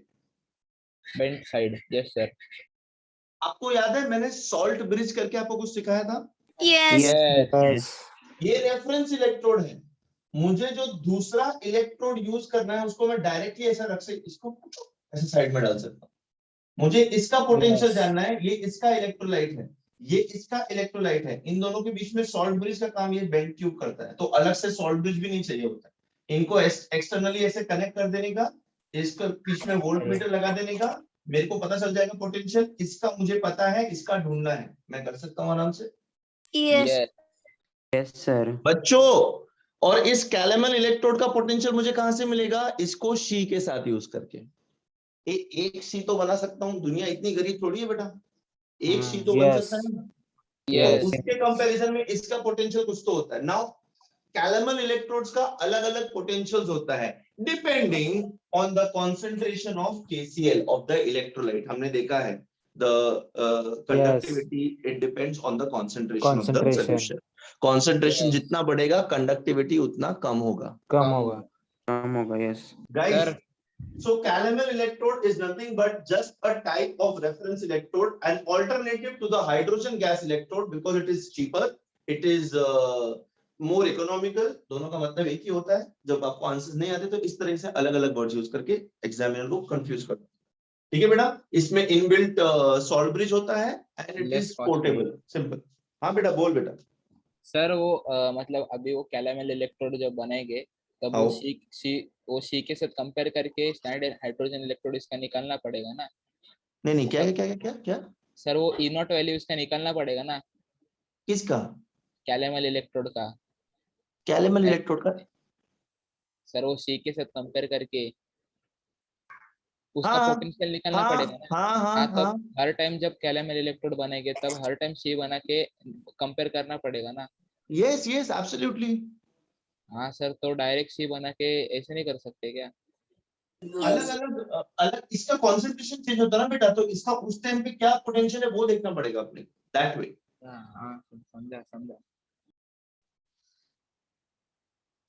Bent side. Yes sir. आपको याद है मैंने सॉल्ट ब्रिज करके आपको कुछ सिखाया था? Yes Yes. ये रेफरेंस इलेक्ट्रोड है। मुझे जो दूसरा इलेक्ट्रोड यूज करना है उसको मैं डायरेक्टली ऐसा रख सकता, इसको ऐसे साइड में डाल सकता हूँ। मुझे इसका पोटेंशियल Yes. जानना है, ये इसका इलेक्ट्रोलाइट है, ये इसका इलेक्ट्रोलाइट है। इन दोनों के बीच में सॉल्ट ब्रिज का काम ये बेंट ट्यूब करता है, तो अलग से सॉल्ट ब्रिज भी नहीं चाहिए होता है। इनको एक्सटर्नली ऐसे कनेक्ट कर देने का, इसके बीच में वोल्ट मीटर लगा देने का, मेरे को पता चल जाएगा पोटेंशियल। इसका मुझे पता है, इसका ढूंढना है, मैं कर सकता हूँ आराम से। Yes yes Yes, sir. बच्चों, और इस कैलेमन इलेक्ट्रोड का पोटेंशियल मुझे कहां से मिलेगा? इसको शी के साथ यूज करके। एक शी तो बना सकता हूँ, दुनिया इतनी गरीब थोड़ी है बेटा, एक शी तो बन Yes. सकता है ना। तो यस उसके कंपैरिजन में इसका पोटेंशियल कुछ तो होता है। नाउ कैलेमन इलेक्ट्रोड्स का अलग अलग पोटेंशियल्स होता है depending on the concentration of KCl of the electrolyte. हमने देखा है the conductivity it depends on the concentration of the Concentration. Solution. Concentration Yes. जितना बढ़ेगा कंडक्टिविटी उतना कम होगा। कम होगा। Come होगा, yes. Guys, sir so calomel electrode is nothing but just a type of reference electrode, an alternative to the hydrogen gas electrode because it is cheaper, it is more economical। दोनों का मतलब एक ही होता है। जब आपको आंसर्स नहीं आते तो इस तरह से अलग अलग वर्ड्स यूज करके एग्जामिनर को कंफ्यूज करते हैं। ठीक है बेटा, इसमें इनबिल्ट सॉल्ट ब्रिज होता है and it Less is costly. Portable, simple. हाँ बेटा बोल बेटा। सर वो मतलब अभी वो कैलामेल इलेक्ट्रोड जब बनेंगे तब आओ। वो सी के साथ कंपेयर करके स्टैंडर्ड हाइड्रोजन इलेक्ट्रोड इसका निकालना पड़ेगा ना नहीं क्या क्या क्या क्या क्या सर, वो ई नॉट वैल्यू इसका निकालना पड़ेगा ना किसका? कैलामेल इलेक्ट्रोड का। कैलेमल इलेक्ट्रोड का? सर वो सी के साथ कंपेयर करके उसका हाँ पोटेंशियल निकालना हाँ पड़ेगा ना। हाँ हाँ हाँ, हाँ, तब हर टाइम जब कैलामेल इलेक्ट्रोड बनेंगे तब हर टाइम सी बना के कंपेयर करना पड़ेगा ना। Yes yes absolutely. हाँ सर, तो डायरेक्ट सी बना के ऐसे नहीं कर सकते क्या? अलग अलग अलग इसका कॉन्सेंट्रेशन चेंज होता है ना बेटा, तो इसका उस टाइम पे क्या पोटेंशियल है वो देखना पड़ेगा अपने, दैट वे। हाँ समझा समझा।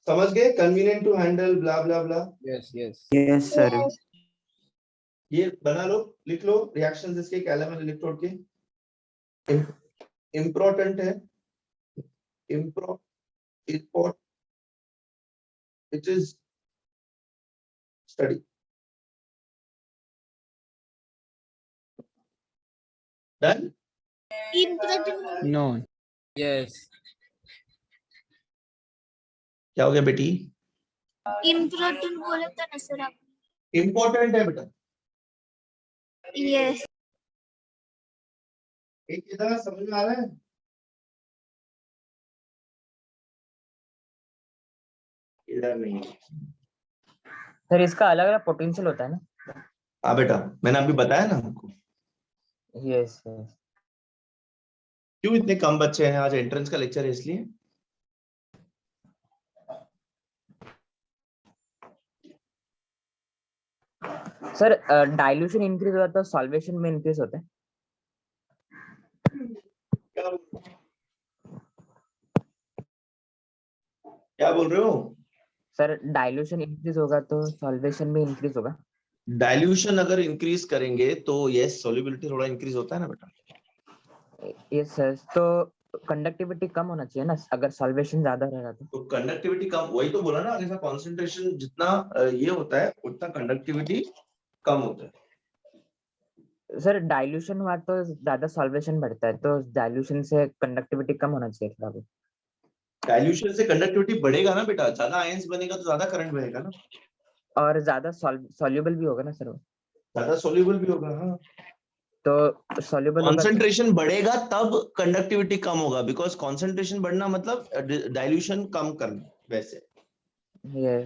समझ गए? Convenient to handle blah blah blah. Yes yes. Yes sir. ये बना लो, लिख लो रिएक्शंस इसके कैलामेल इलेक्ट्रोड के। इम्पोर्टेंट है, import it is study. Done? No. Yes. क्या हो गया बेटी? इम्पोर्टेंट बोले तो ना सर आप। इम्पोर्टेंट है बेटा। यस एक कितना समझ में आ रहा है? इधर नहीं। सर इसका अलग अलग पोटेंशियल होता है ना? हाँ बेटा, मैंने अभी बताया ना आपको। Yes yes. क्यों इतने कम बच्चे हैं? आज एंट्रेंस का लेक्चर है इसलिए। सर डाइल्यूशन इंक्रीज होता है तो सॉल्वेशन में इंक्रीज होता है? क्या बोल रहे हो? सर डाइल्यूशन इंक्रीज होगा तो सॉल्वेशन में इंक्रीज होगा? डाइल्यूशन अगर इंक्रीज करेंगे तो यस, सॉल्युबिलिटी थोड़ा इंक्रीज होता है ना बेटा। यस सर, तो कंडक्टिविटी कम होना चाहिए ना अगर सॉल्वेशन ज्यादा रहेगा तो कंडक्टिविटी कम, वही तो बोला ना, जैसा कॉन्सेंट्रेशन जितना ये होता है उतना कंडक्टिविटी कम होता है। सर डाइल्यूशन हुआ तो ज्यादा सॉल्वेशन बढ़ता है, तो डाइल्यूशन से कंडक्टिविटी कम होना चाहिए थोड़ा बहुत। डाइल्यूशन से कंडक्टिविटी बढ़ेगा ना बेटा, ज्यादा आयंस बनेगा तो ज्यादा करंट बहेगा ना, और ज्यादा सॉल्युबल भी होगा ना सर वो? ज्यादा सोल्यूबल भी होगा। हाँ, तो सॉल्युबल होगा तो कॉन्सेंट्रेशन बढ़ेगा तब कंडक्टिविटी कम होगा, बिकॉज कॉन्सेंट्रेशन बढ़ना मतलब डाइल्यूशन कम करना वैसे। ये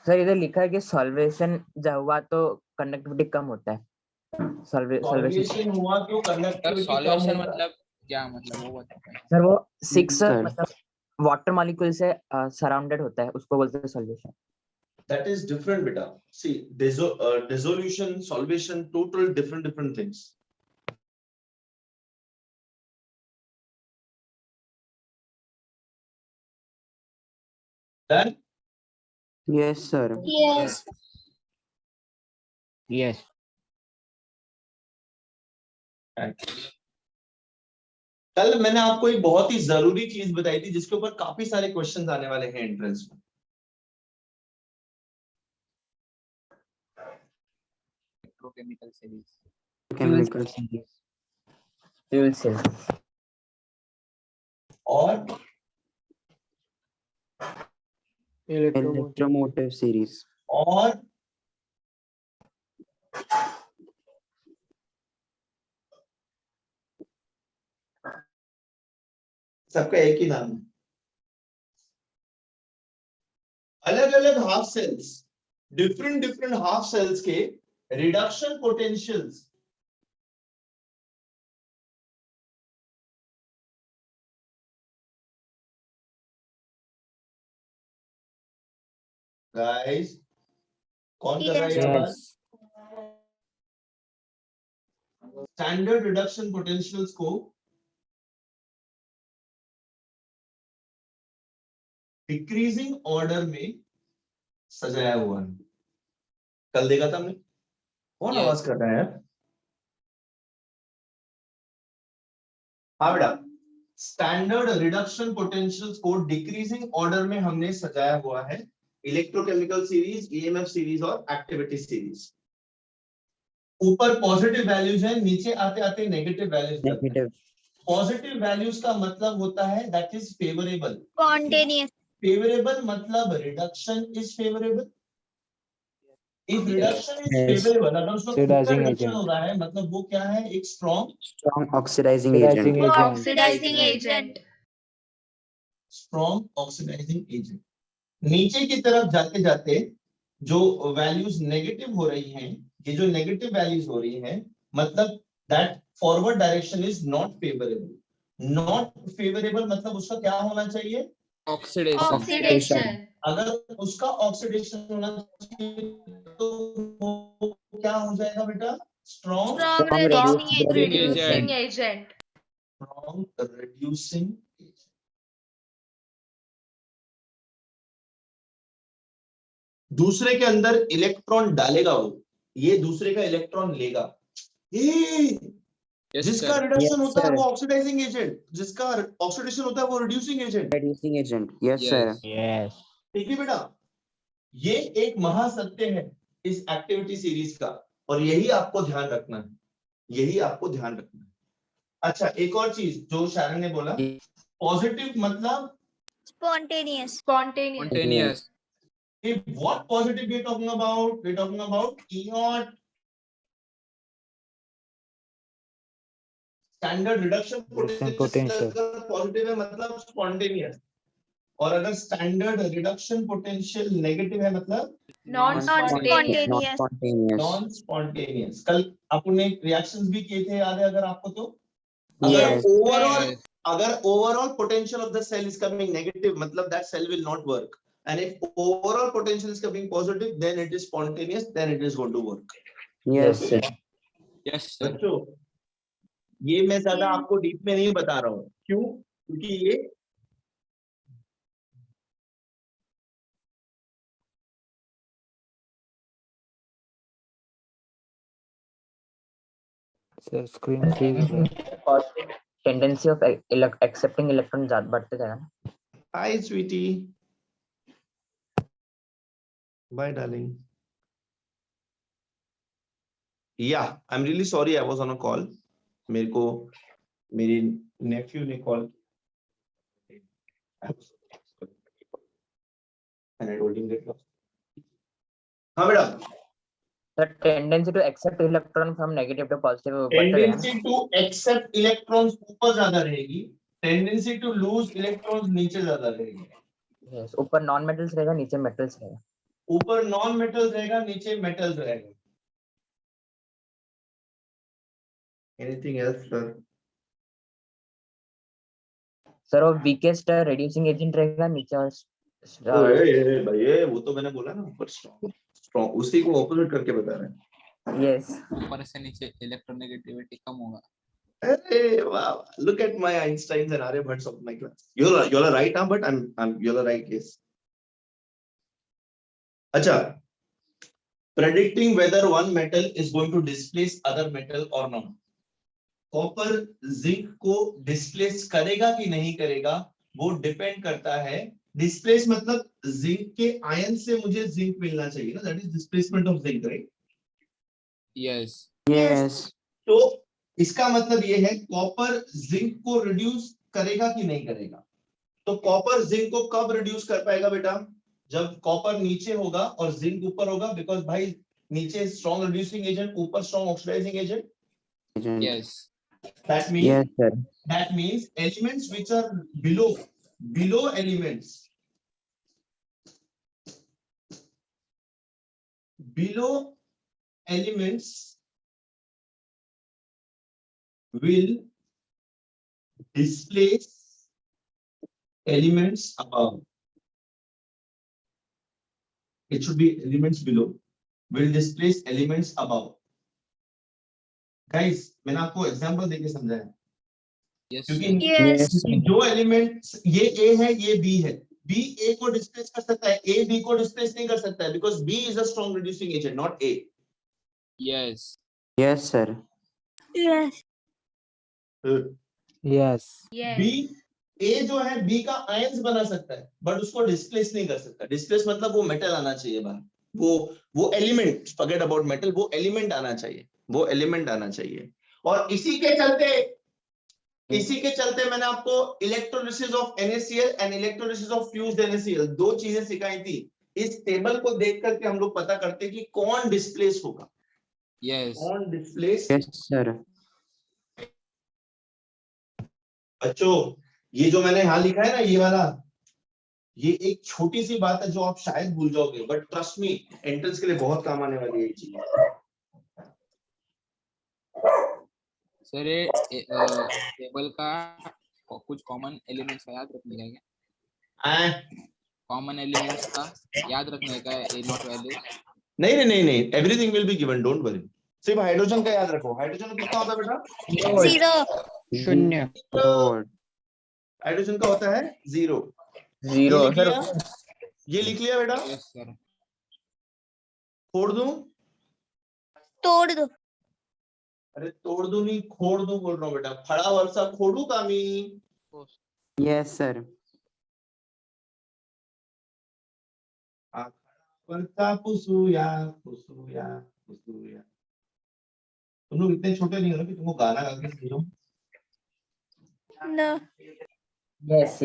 सर इधर लिखा है कि सॉल्वेशन जब हुआ तो कंडक्टिविटी कम होता है। सॉल्वेशन हुआ तो सर कंडक्टिविटी कम सॉल्यूशन होगा। मतलब क्या, मतलब वो बताते हैं। सर वो 6 सर। मतलब वाटर मॉलिक्यूल से सराउंडेड होता है, उसको बोलते हैं solution. That is different beta. See, dissolution, solvation, total different things. Done? Yes sir. Yes Yes. कल मैंने आपको एक बहुत ही जरूरी चीज बताई थी जिसके ऊपर काफी सारे क्वेश्चंस आने वाले हैं एंट्रेंस में। Electrochemical series. Chemical fuel cell और इलेक्ट्रोमोटिव सीरीज। और सबका एक ही नाम है, अलग अलग half cells, different half cells के रिडक्शन पोटेंशियल्स गाइस, कौन कर रहा है ये आवाज? स्टैंडर्ड रिडक्शन पोटेंशियल्स को डिक्रीजिंग ऑर्डर में सजाया हुआ है। कल देखा था हमने। कौन Yes. आवाज कर रहा है? हाँ बेटा, स्टैंडर्ड रिडक्शन पोटेंशियल्स को डिक्रीजिंग ऑर्डर में हमने सजाया हुआ है, इलेक्ट्रोकेमिकल सीरीज, ईएमएफ सीरीज और एक्टिविटी सीरीज। ऊपर पॉजिटिव वैल्यूज है, नीचे आते आते negative values. Negative. Positive values का मतलब होता है that is favourable. Spontaneous. Favourable मतलब reduction is favourable. If reduction is Yes. Favourable, अगर उसमें खुद का Oxidizing रिडक्शन agent. हो रहा है, मतलब वो क्या है, एक strong Strong oxidizing Oxidizing agent. agent. Oxidizing agent. Strong oxidizing agent. नीचे की तरफ जाते जाते जो वैल्यूज नेगेटिव हो रही हैं, ये जो नेगेटिव वैल्यूज हो रही हैं, मतलब that forward direction is not favourable. Not favourable मतलब उसका क्या होना चाहिए, ऑक्सीडेशन। Oxidation. अगर उसका ऑक्सीडेशन होना चाहिए तो वो क्या हो जाएगा बेटा, strong Strong Strong reducing reducing agent. Strong reducing. दूसरे के अंदर इलेक्ट्रॉन डालेगा वो, ये दूसरे का इलेक्ट्रॉन लेगा। ये Yes, जिसका sir. रिडक्शन Yes, होता है sir. वो ऑक्सीडाइजिंग एजेंट, जिसका ऑक्सीडेशन होता है वो reducing agent. Reducing agent. Yes, sir. Yes. Yes. ठीक है बेटा, ये एक महासत्य है इस एक्टिविटी सीरीज का, और यही आपको ध्यान रखना है, यही आपको ध्यान रखना है। अच्छा, एक और चीज जो शैरन ने बोला, पॉजिटिव मतलब Spontaneous. Spontaneous. what positive we are talking about, we are talking about EOT, standard reduction potential. अगर पॉजिटिव है मतलब स्पॉन्टेनियस, और अगर स्टैंडर्ड रिडक्शन पोटेंशियल नेगेटिव है मतलब Non-spontaneous. Non spontaneous. कल आपने रिएक्शंस भी किए थे, याद है अगर आपको तो। अगर Yes. Overall Yes. अगर overall potential of the cell is coming negative, मतलब that cell will not work, and if overall potential is coming positive, then it is spontaneous, then it is going to work. Yes, sir. Yes, sir. बच्चों, ये मैं ज्यादा Yeah. आपको डीप में नहीं बता रहा हूँ, क्यों, क्योंकि ये Sir, screen freeze हो गया। Tendency of accepting electron ज्यादा बढ़ते जाएगा ना। Hi, sweetie. Bye, darling. Yeah, I'm really sorry I was on a call. मेरे को मेरी nephew ने call and I told him that. हाँ बेटा, The tendency to accept electron from negative to positive बढ़ते जाएगा ना। tendency to accept electrons ऊपर ज्यादा रहेगी, tendency to lose electrons नीचे ज्यादा रहेगी। Yes. ऊपर नॉन मेटल्स रहेगा, नीचे मेटल्स रहेगा। ऊपर नॉन मेटल्स रहेगा, नीचे मेटल्स रहेगा। Anything else, sir? सर वो वीकेस्ट रिड्यूसिंग एजेंट रहेगा नीचे, और भाई वो तो मैंने बोला ना, ऊपर स्ट्रॉन्ग, उसी को ऑपोजिट करके बता रहे हैं। यस। ऊपर से नीचे इलेक्ट्रोनेगेटिविटी कम होगा। Hey, wow! Look at my Einsteins and Aryabhats of my class. You're right, huh? But you're right, yes. अच्छा, predicting whether one metal is going to displace other metal or not. Copper zinc को डिस्प्लेस करेगा कि नहीं करेगा, वो डिपेंड करता है। डिस्प्लेस मतलब जिंक के आयन से मुझे जिंक मिलना चाहिए ना, that is displacement of zinc, right? Yes. Yes. तो इसका मतलब ये है कॉपर जिंक को रिड्यूस करेगा कि नहीं करेगा। तो कॉपर जिंक को कब रिड्यूस कर पाएगा बेटा, जब कॉपर नीचे होगा और जिंक ऊपर होगा, बिकॉज भाई नीचे स्ट्रॉन्ग रिड्यूसिंग एजेंट, ऊपर strong oxidizing agent. Agent. Yes. That means Yes, sir. that means elements which are below elements, will displace elements above. It should be elements below will displace elements above. Guys, मैंने आपको एग्जांपल देके समझाया, Yes, क्योंकि sir. Yes. क्योंकि जो एलिमेंट, ये ए है, ये बी है, बी ए को डिस्प्लेस कर सकता है, ए बी को डिस्प्लेस नहीं कर सकता है, because B is a strong reducing agent, not A. Yes. Yes, sir. Yes. Yes. B A जो है बी का आयंस बना सकता है, बट उसको डिस्प्लेस नहीं कर सकता। डिस्प्लेस मतलब वो मेटल आना चाहिए बाहर, वो एलिमेंट, फॉरगेट अबाउट मेटल, वो एलिमेंट आना चाहिए, वो एलिमेंट आना चाहिए। और इसी के चलते मैंने आपको electrolysis of NaCl and electrolysis of fused NaCl दो चीजें सिखाई थी। इस टेबल को देख करके हम लोग पता करते हैं कि कौन डिस्प्लेस होगा, यस कौन डिस्प्लेस। Yes sir. बच्चों ये जो मैंने यहाँ लिखा है ना, ये वाला, ये एक छोटी सी बात है जो आप शायद भूल जाओगे, बट ट्रस्ट मी एंट्रेंस के लिए बहुत काम आने वाली है ये चीज। सर ये टेबल का कुछ कॉमन एलिमेंट्स याद रखने का क्या? कॉमन एलिमेंट्स का याद रखने का ए नॉट वैल्यूज? नहीं, everything will be given, don't worry. सिर्फ हाइड्रोजन का याद रखो। हाइड्रोजन कितना होता है बेटा? 0 शून्य। Lord. हाइड्रोजन का होता है 0। 0 ये लिख सर। लिया? ये लिख लिया बेटा? Yes sir. फोड़ दूं? तोड़ दो। अरे तोड़ दूं नहीं, खोड़ दूं बोल रहा हूँ बेटा। खड़ा वर्षा खोड़ू कामी। Yes sir. वर्षा पुसूया पुसूया पुसूया। तुम लोग इतने छोटे नहीं हो ना कि तुमको गाना गा के सुनो। No. यस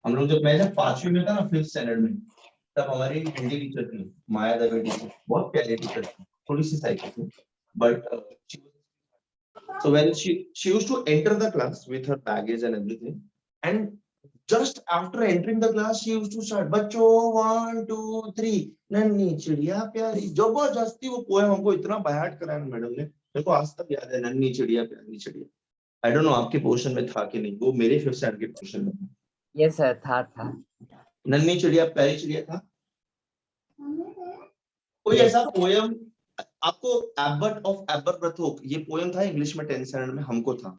हम लोग जब मैं 5वीं में था ना, 5th स्टैंडर्ड में, तब हमारी हिंदी टीचर थी माया दवे टीचर, बहुत प्यारी टीचर थी, थोड़ी सी साइकिल थी, but so when she used to enter the class with her baggage and everything, and just after entering the class she used to start बच्चों 1 2 3 नन्ही चिड़िया प्यारी। जबरदस्ती वो पोएम हमको इतना बायहार्ट कराया ना मैडम ने, मेरे को आज तक याद है, नन्ही चिड़िया प्यारी चिड़िया। आई डोंट नो आपके पोर्शन में था कि नहीं, वो मेरे 5th स्टैंडर्ड के पोर्शन में था। यस सर था नन्ही चिड़िया प्यारी चिड़िया था। कोई ऐसा पोयम आपको, एबर्ट ऑफ एबरब्रथोक, ये पोयम था इंग्लिश में 10th स्टैंडर्ड में, हमको था।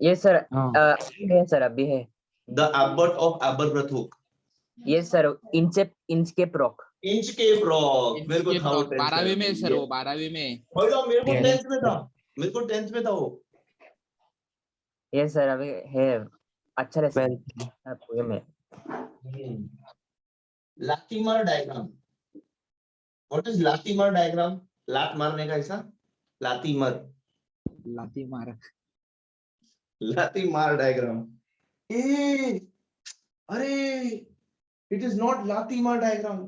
Yes sir. हाँ। है सर, अभी है। The abbot of Aberbrothok. Yes sir, Inchcape rock. Inch के प्रॉक, मेरे को था वो 10th 12वीं में स्टैंडर्ड सर, वो 12वीं में। भाई मेरे को Yes. 10th में था, मेरे को 10th में था वो। यस सर, अभी है। अच्छा Well, पोएम में। Latimer diagram. What is Latimer diagram? लात मारने का ऐसा, लातिमर, लाती मार। लातिमार डायग्राम। ए अरे, it is not Latimer diagram,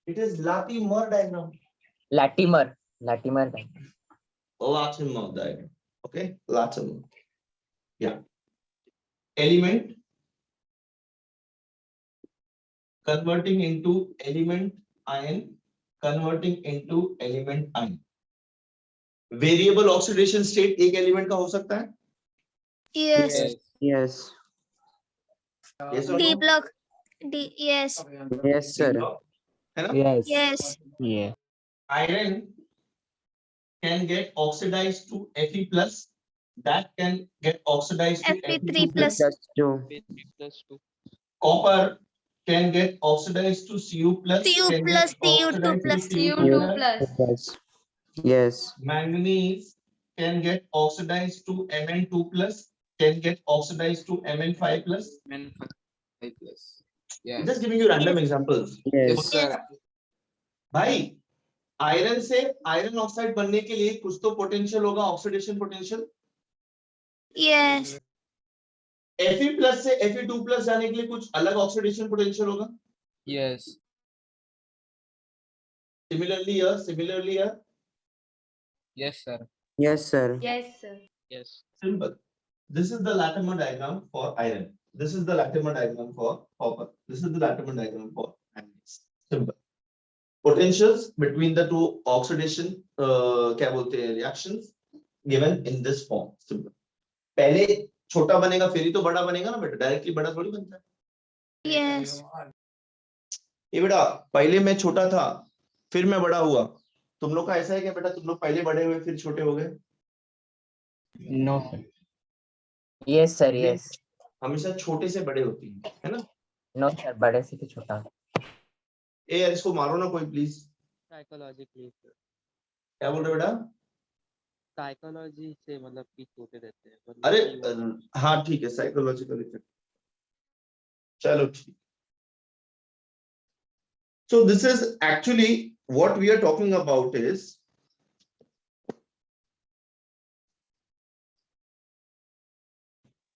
it is Latimer diagram. Latimer. Latimer diagram. Okay, Latimer. Yeah. Element converting into element ion, converting into element ion. Variable oxidation state एक एलिमेंट का हो सकता है? Yes. yes. Yes or D no? block. D. Yes. Yes sir. है ना? Yes. Yeah. Iron can get oxidized to Fe plus. That can get oxidized to Fe3 Fe2 plus. plus. Plus 2. +2 Copper can get oxidized to Cu plus. Cu can plus, get Cu2 oxidized to plus. Cu2 Plus. Yes. Manganese can get oxidized to Mn2 plus. Can get oxidized to Mn5 plus. Men 5+. Just Yes. giving you random examples. Yes. Yes. भाई आयरन से आयरन ऑक्साइड बनने के लिए कुछ तो पोटेंशियल होगा, oxidation potential. Yes. Fe plus से Fe2 प्लस जाने के लिए कुछ अलग ऑक्सीडेशन पोटेंशियल होगा। Yes. Similarly here, Yes sir. Yes sir. Yes, sir. yes simple. This is the Latimer diagram for iron. This is the Latimer diagram for copper. This is the Latimer diagram for manganese. Simple. Potentials between the two oxidation क्या बोलते हैं reactions given in this form. Simple. पहले छोटा बनेगा फिर ही तो बड़ा बनेगा ना बेटा, डायरेक्टली बड़ा थोड़ी बनता है। Yes. ये बेटा पहले मैं छोटा था फिर मैं बड़ा हुआ, तुम लोग का ऐसा है क्या बेटा? तुम लोग पहले बड़े हुए फिर छोटे हो गए? No, sir. Yes sir, yes. हमेशा छोटे से बड़े होती है ना? नो सर, बड़े से भी छोटा। ए यार इसको मारो ना कोई प्लीज। साइकोलॉजिकली क्या बोल रहे हो बेटा? साइकोलॉजी से मतलब कि छोटे रहते हैं मतलब अरे कि वो- हाँ ठीक है, साइकोलॉजिकल इफेक्ट। चलो ठीक। So this is actually what we are talking about is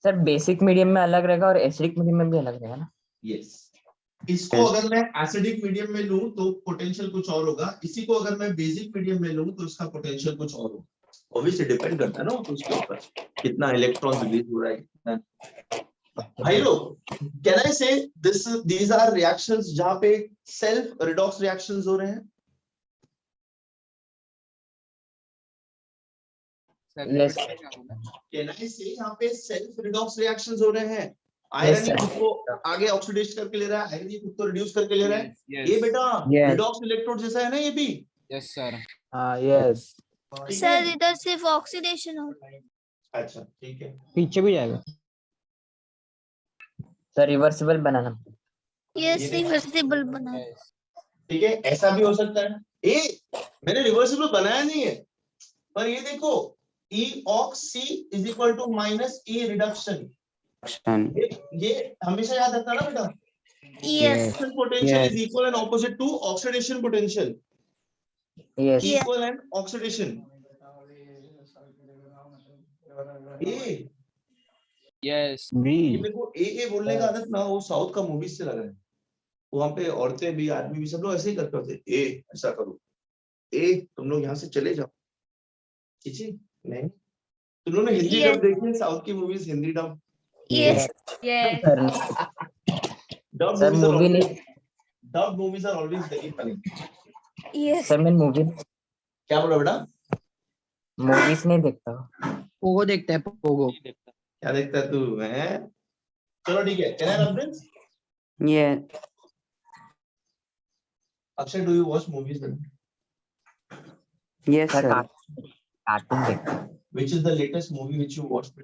sir basic medium में अलग रहेगा और एसिडिक मीडियम में भी अलग रहेगा ना? yes. इसको Yes. अगर मैं एसिडिक मीडियम में लूं तो पोटेंशियल कुछ और होगा, इसी को अगर मैं बेसिक मीडियम में लूं तो इसका पोटेंशियल कुछ और होगा। ऑब्वियसली डिपेंड करता है ना उसके ऊपर कितना इलेक्ट्रॉन रिलीज हो रहा है कितना। भाई लोग, कैन आई से दीज आर रिएक्शंस जहां पे सेल्फ रिडॉक्स रिएक्शंस हो रहे हैं? Yes. कैन आई से यहाँ पे सेल्फ रिडॉक्स रिएक्शंस हो रहे हैं? आयरन ही sir. खुद को आगे ऑक्सीडाइज करके ले रहा है, आयरन ही खुद को रिड्यूस करके ले रहा है। ये बेटा Yes. रिडॉक्स इलेक्ट्रोड जैसा है ना ये भी। Yes sir. यस ठीक सर है? इधर सिर्फ ऑक्सीडेशन हो। अच्छा ठीक है। पीछे भी जाएगा। सर रिवर्सिबल बनाना। यस रिवर्सिबल बना। ठीक है, ऐसा भी हो सकता है। मैंने रिवर्सिबल बनाया नहीं है, पर ये देखो E ox C is equal to minus E reduction। ये हमेशा याद रखना ना बेटा। Yes Potential is equal and opposite to oxidation potential। Yes Yeah. Equal and oxidation। Yes ये बी मेरे को ए बोलने का आदत ना वो साउथ का मूवीज से लग रहा है। वहां पे औरतें भी आदमी भी सब लोग ऐसे ही करते होते, ए ऐसा करो, ए तुम लोग यहाँ से चले जाओ। चीची नहीं, तुम लोगों ने हिंदी Yes. डब देखी है साउथ की movies? Hindi dub yes sir dub sir movie नहीं dub movies are always very funny. Yes sir मैं मूवी क्या बोला बेटा? मूवीज नहीं देखता हूँ। पोगो देखता है पोगो। नहीं देखता। क्या देखता है तू है? चलो ठीक है, can I reference? Yeah. Akshay, do you watch movies? Yes, sir sir. Cartoon देखता हूँ। Which is the latest movie which you watched?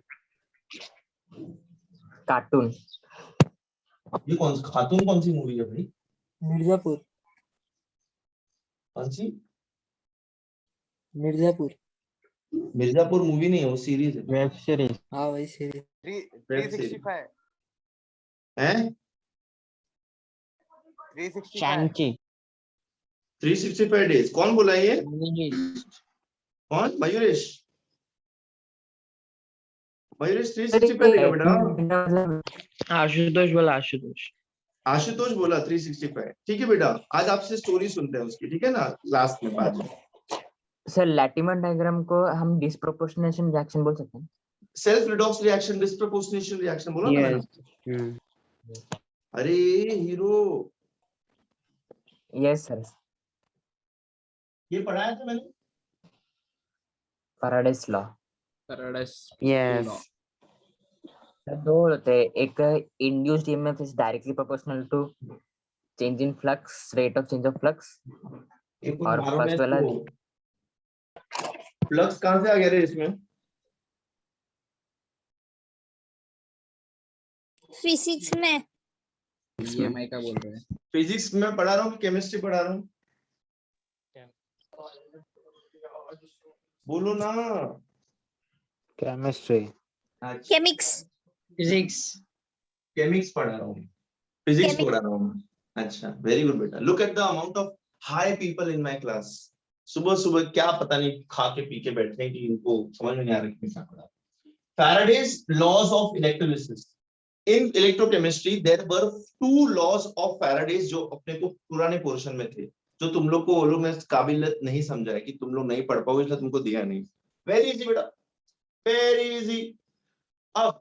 Cartoon ये खातून कौन सी मूवी है भाई? मिर्जापुर। कौन सी? मिर्जापुर मिर्जापुर मूवी नहीं है, वो सीरीज है। Web series. हाँ वही सीरीज। 365 हैं? 365 चांची 365 डेज कौन बोला ये? कौन? मयूरेश? मयूरेश 365 है बेटा। आशुतोष बोला आशुतोष। आशुतोष बोला 365। ठीक है बेटा, आज आपसे स्टोरी सुनते हैं उसकी, ठीक है ना, लास्ट में बाद में। सर लैटिमर डायग्राम को हम डिस्प्रोपोर्शनेशन रिएक्शन बोल सकते हैं। Self redox reaction, disproportionation reaction बोला ना मैंने? अरे हीरो, यस सर ये पढ़ाया था मैंने। Faraday's law. Yes. दो होते हैं, एक induced EMF is directly proportional to change in flux, rate of change of flux. और फर्स्ट वाला फ्लक्स कहां से आ गया रे इसमें? फिजिक्स में ईएमआई का बोल रहे हैं। फिजिक्स में पढ़ा रहा हूँ कि केमिस्ट्री पढ़ा रहा हूँ? बोलो ना। केमिस्ट्री। अच्छा, केमिक्स फिजिक्स। केमिक्स पढ़ा रहा हूँ, फिजिक्स Chemics. पढ़ा रहा हूँ। अच्छा, वेरी गुड बेटा। Look at the amount of high people in my class. सुबह सुबह क्या पता नहीं खा के पी के बैठे हैं कि इनको समझ में नहीं आ रहा कि क्या पढ़ा। Faraday's laws of electrolysis. In electrochemistry, there were two laws of Faraday's जो अपने को पुराने पोर्शन में थे, जो तुम लोग को वो लोग ने काबिलियत नहीं समझा है कि तुम लोग नहीं पढ़ पाओगे, इसलिए तुमको दिया नहीं। वेरी इजी बेटा, वेरी इजी। अब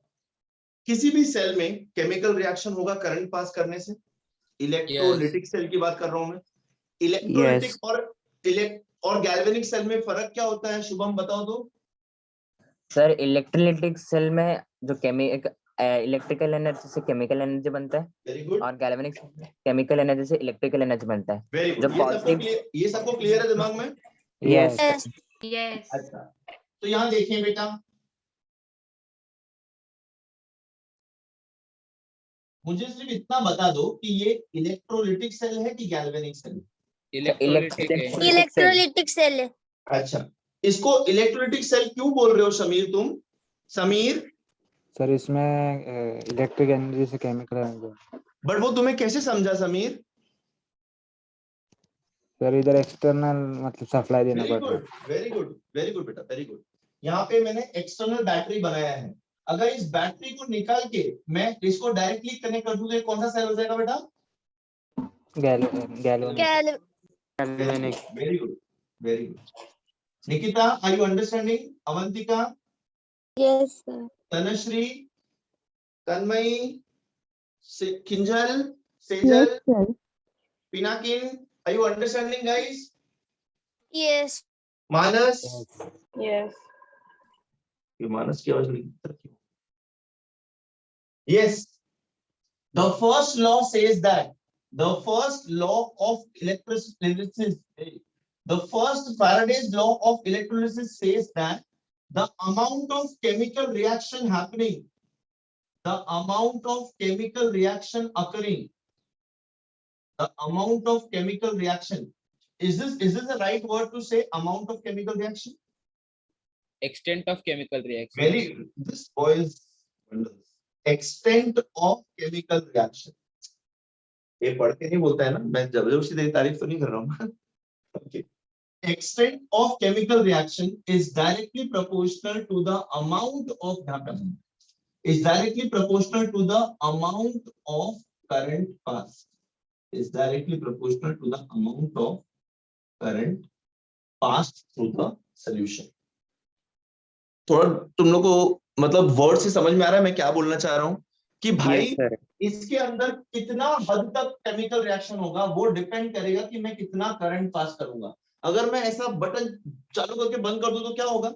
किसी भी सेल में केमिकल रिएक्शन होगा करंट पास करने से। इलेक्ट्रोलिटिक सेल की बात कर रहा हूं मैं। इलेक्ट्रोलिटिक और गैल्वेनिक सेल में फर्क क्या होता है? शुभम बताओ तो। सर इलेक्ट्रोलिटिक सेल में जो इलेक्ट्रिकल एनर्जी से केमिकल एनर्जी बनता है, वेरी गुड, और गैल्वेनिक केमिकल एनर्जी से इलेक्ट्रिकल एनर्जी बनता है। वेरी जो गुड। ये सबको क्लियर है दिमाग में? यस यस अच्छा, तो यहाँ देखिए बेटा, मुझे सिर्फ इतना बता दो कि ये इलेक्ट्रोलिटिक सेल है कि गैल्वेनिक सेल है? इलेक्ट्रोलिटिक है। इलेक्ट्रोलिटिक सेल है। अच्छा, इसको इलेक्ट्रोलिटिक सेल क्यों बोल रहे हो समीर तुम? समीर, सर इसमें इलेक्ट्रिक एनर्जी से केमिकल एनर्जी। बट वो तुम्हें कैसे समझा समीर? सर इधर एक्सटर्नल मतलब सप्लाई देना वेरी पड़ रहा है। Good, very good, very good बेटा, वेरी गुड। यहाँ पे मैंने एक्सटर्नल बैटरी बनाया है। अगर इस बैटरी को निकाल के मैं इसको डायरेक्टली कनेक्ट कर दूं तो ये कौन सा सेल हो जाएगा बेटा? Galvanic. Galvanic. Very good, very good. Nikita, are you understanding? Avantika, yes sir. Tanushree, Tanmayi, Kinjal, Sejal, Pinakin, are you understanding guys? Yes. Manas, yes. ये मानस की आवाज नहीं। Yes, the first law says that the first law of electrolysis, the first Faraday's law of electrolysis says that the amount of chemical reaction happening, the amount of chemical reaction occurring, the amount of chemical reaction. Is this the right word to say amount of chemical reaction? Extent of chemical reaction. Very, this boils wonders. Extent of chemical reaction. ये पढ़ के नहीं बोलता है ना, मैं जबरदस्ती तेरी तारीफ तो नहीं कर रहा हूँ। Okay. Extent of chemical reaction is directly proportional to the amount of is directly proportional to the amount of current passed. Is directly proportional to the amount of current passed through the solution. थोड़ा तुम लोग को मतलब वर्ड से समझ में आ रहा है मैं क्या बोलना चाह रहा हूँ कि भाई Yes, sir. इसके अंदर कितना हद तक केमिकल रिएक्शन होगा वो डिपेंड करेगा कि मैं कितना करंट पास करूंगा। अगर मैं ऐसा बटन चालू करके बंद कर दूं तो क्या होगा?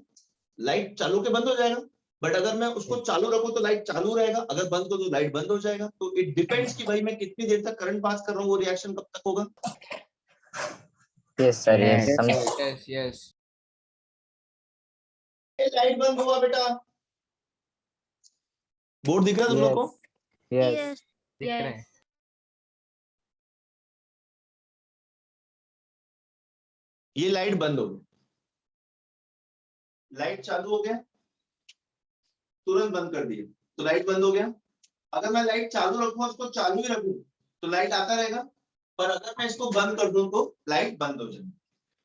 लाइट चालू के बंद हो जाएगा, बट अगर मैं उसको चालू रखूं तो लाइट चालू रहेगा, अगर बंद कर दूं लाइट बंद हो जाएगा। तो इट डिपेंड्स कि भाई मैं कितनी देर तक करंट पास कर रहा हूँ, वो रिएक्शन कब तक होगा। Yes sir, yes. Yes, Some Yes, yes. Light बंद हुआ बेटा, बोर्ड दिख रहा है तुम लोग को? यस दिख रहा है। ये लाइट बंद हो गई, लाइट चालू हो गया, तुरंत बंद कर दिए तो लाइट बंद हो गया। अगर मैं लाइट चालू रखूं, उसको चालू ही रखूं तो लाइट आता रहेगा, पर अगर मैं इसको बंद कर दूं तो लाइट बंद हो जाएगी।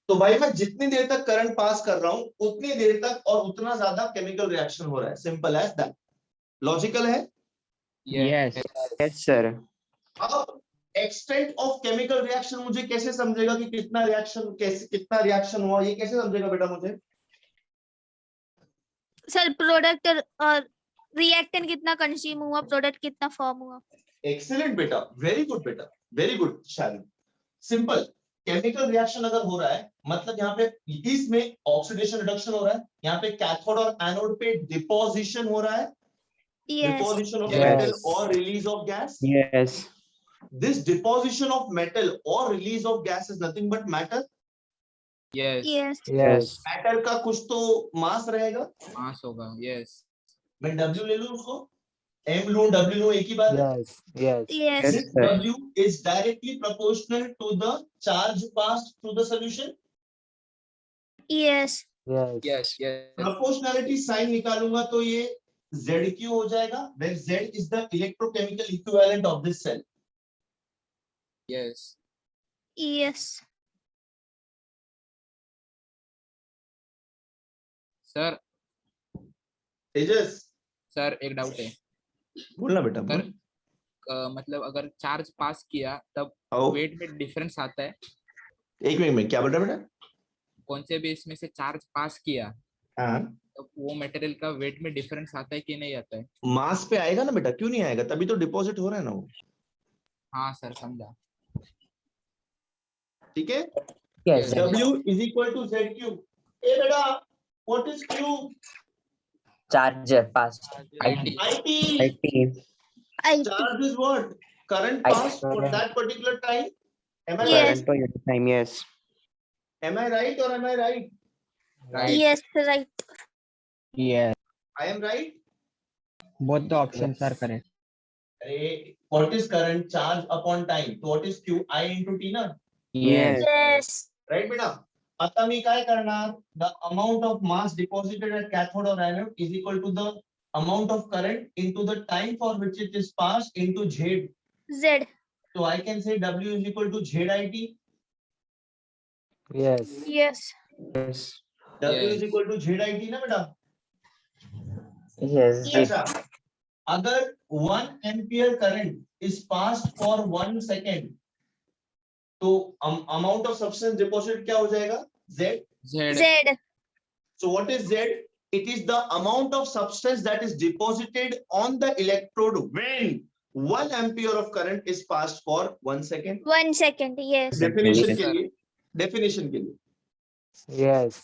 तो भाई मैं जितनी देर तक करंट पास कर रहा हूं उतनी देर तक और उतना ज्यादा केमिकल रिएक्शन हो रहा है। Simple as that. लॉजिकल है? Yes. Yes, sir. अब एक्सटेंट ऑफ केमिकल रिएक्शन मुझे कैसे समझेगा कि कितना रिएक्शन, कैसे कितना रिएक्शन हुआ, ये कैसे समझेगा बेटा मुझे? सर प्रोडक्ट और रिएक्टेंट कितना कंज्यूम हुआ, प्रोडक्ट कितना फॉर्म हुआ। एक्सीलेंट बेटा, वेरी गुड बेटा, very good Shalini. Simple, chemical reaction अगर हो रहा है मतलब यहाँ पे इसमें ऑक्सीडेशन रिडक्शन हो रहा है, यहाँ पे कैथोड और एनोड पे डिपोजिशन हो रहा है, deposition of Yes. metal or release of gas. Yes. This deposition of metal or release of gas is nothing but matter. Yes. Yes. Yes. Matter का कुछ तो मास रहेगा। मास होगा। Yes. मैं W ले लूं उसको, M लूं, W लूं, एक ही बात है। Yes yes yes. Yes, This sir. W is directly proportional to the charge passed through the solution. Yes. Yes Yes. Yes. Proportionality sign निकालूंगा तो ये ZQ हो जाएगा, where Z is the electrochemical equivalent of this cell. Yes. Yes. Sir Tejas, sir एक डाउट है। बोलना बेटा, सर बोल। मतलब अगर चार्ज पास किया तब आओ। वेट में डिफरेंस आता है? एक मिनट में क्या बोल रहा बेटा? कौन से भी इसमें से चार्ज पास किया हाँ, तो वो मटेरियल का वेट में डिफरेंस आता है कि नहीं आता है? मास पे आएगा ना बेटा, क्यों नहीं आएगा? तभी तो डिपॉजिट हो रहा है ना वो। हाँ सर, समझा। ठीक है। yes. W is equal to ZQ. ए बेटा, what is Q? Charge passed. IT. IT. IT. Charge is what? Current I- passed for that particular time. Am I Yes. right? Current per unit time. Yes. Am I right or am I right? Right. Yes right. Yes I am right. both the options are correct. अरे, what is current? Charge upon time. So what is Q? I into T ना? Yes. यस। Right बेटा? आता मी काय करणार? The amount of mass deposited at cathode or anode is equal to the amount of current into the time for which it is passed into Z. Z. So I can say W is equal to ZIT. Yes. Yes. Yes. W is Yes. equal to ZIT ना बेटा? Yes. अच्छा, अगर 1 ampere current is passed for 1 second, तो amount of substance deposit क्या हो जाएगा? Z. Z. Z. So what is Z? It is the amount of substance that is deposited on the electrode when 1 ampere of current is passed for 1 second. 1 second. Yes. Definition Yes, के sir. लिए, definition के लिए. Yes.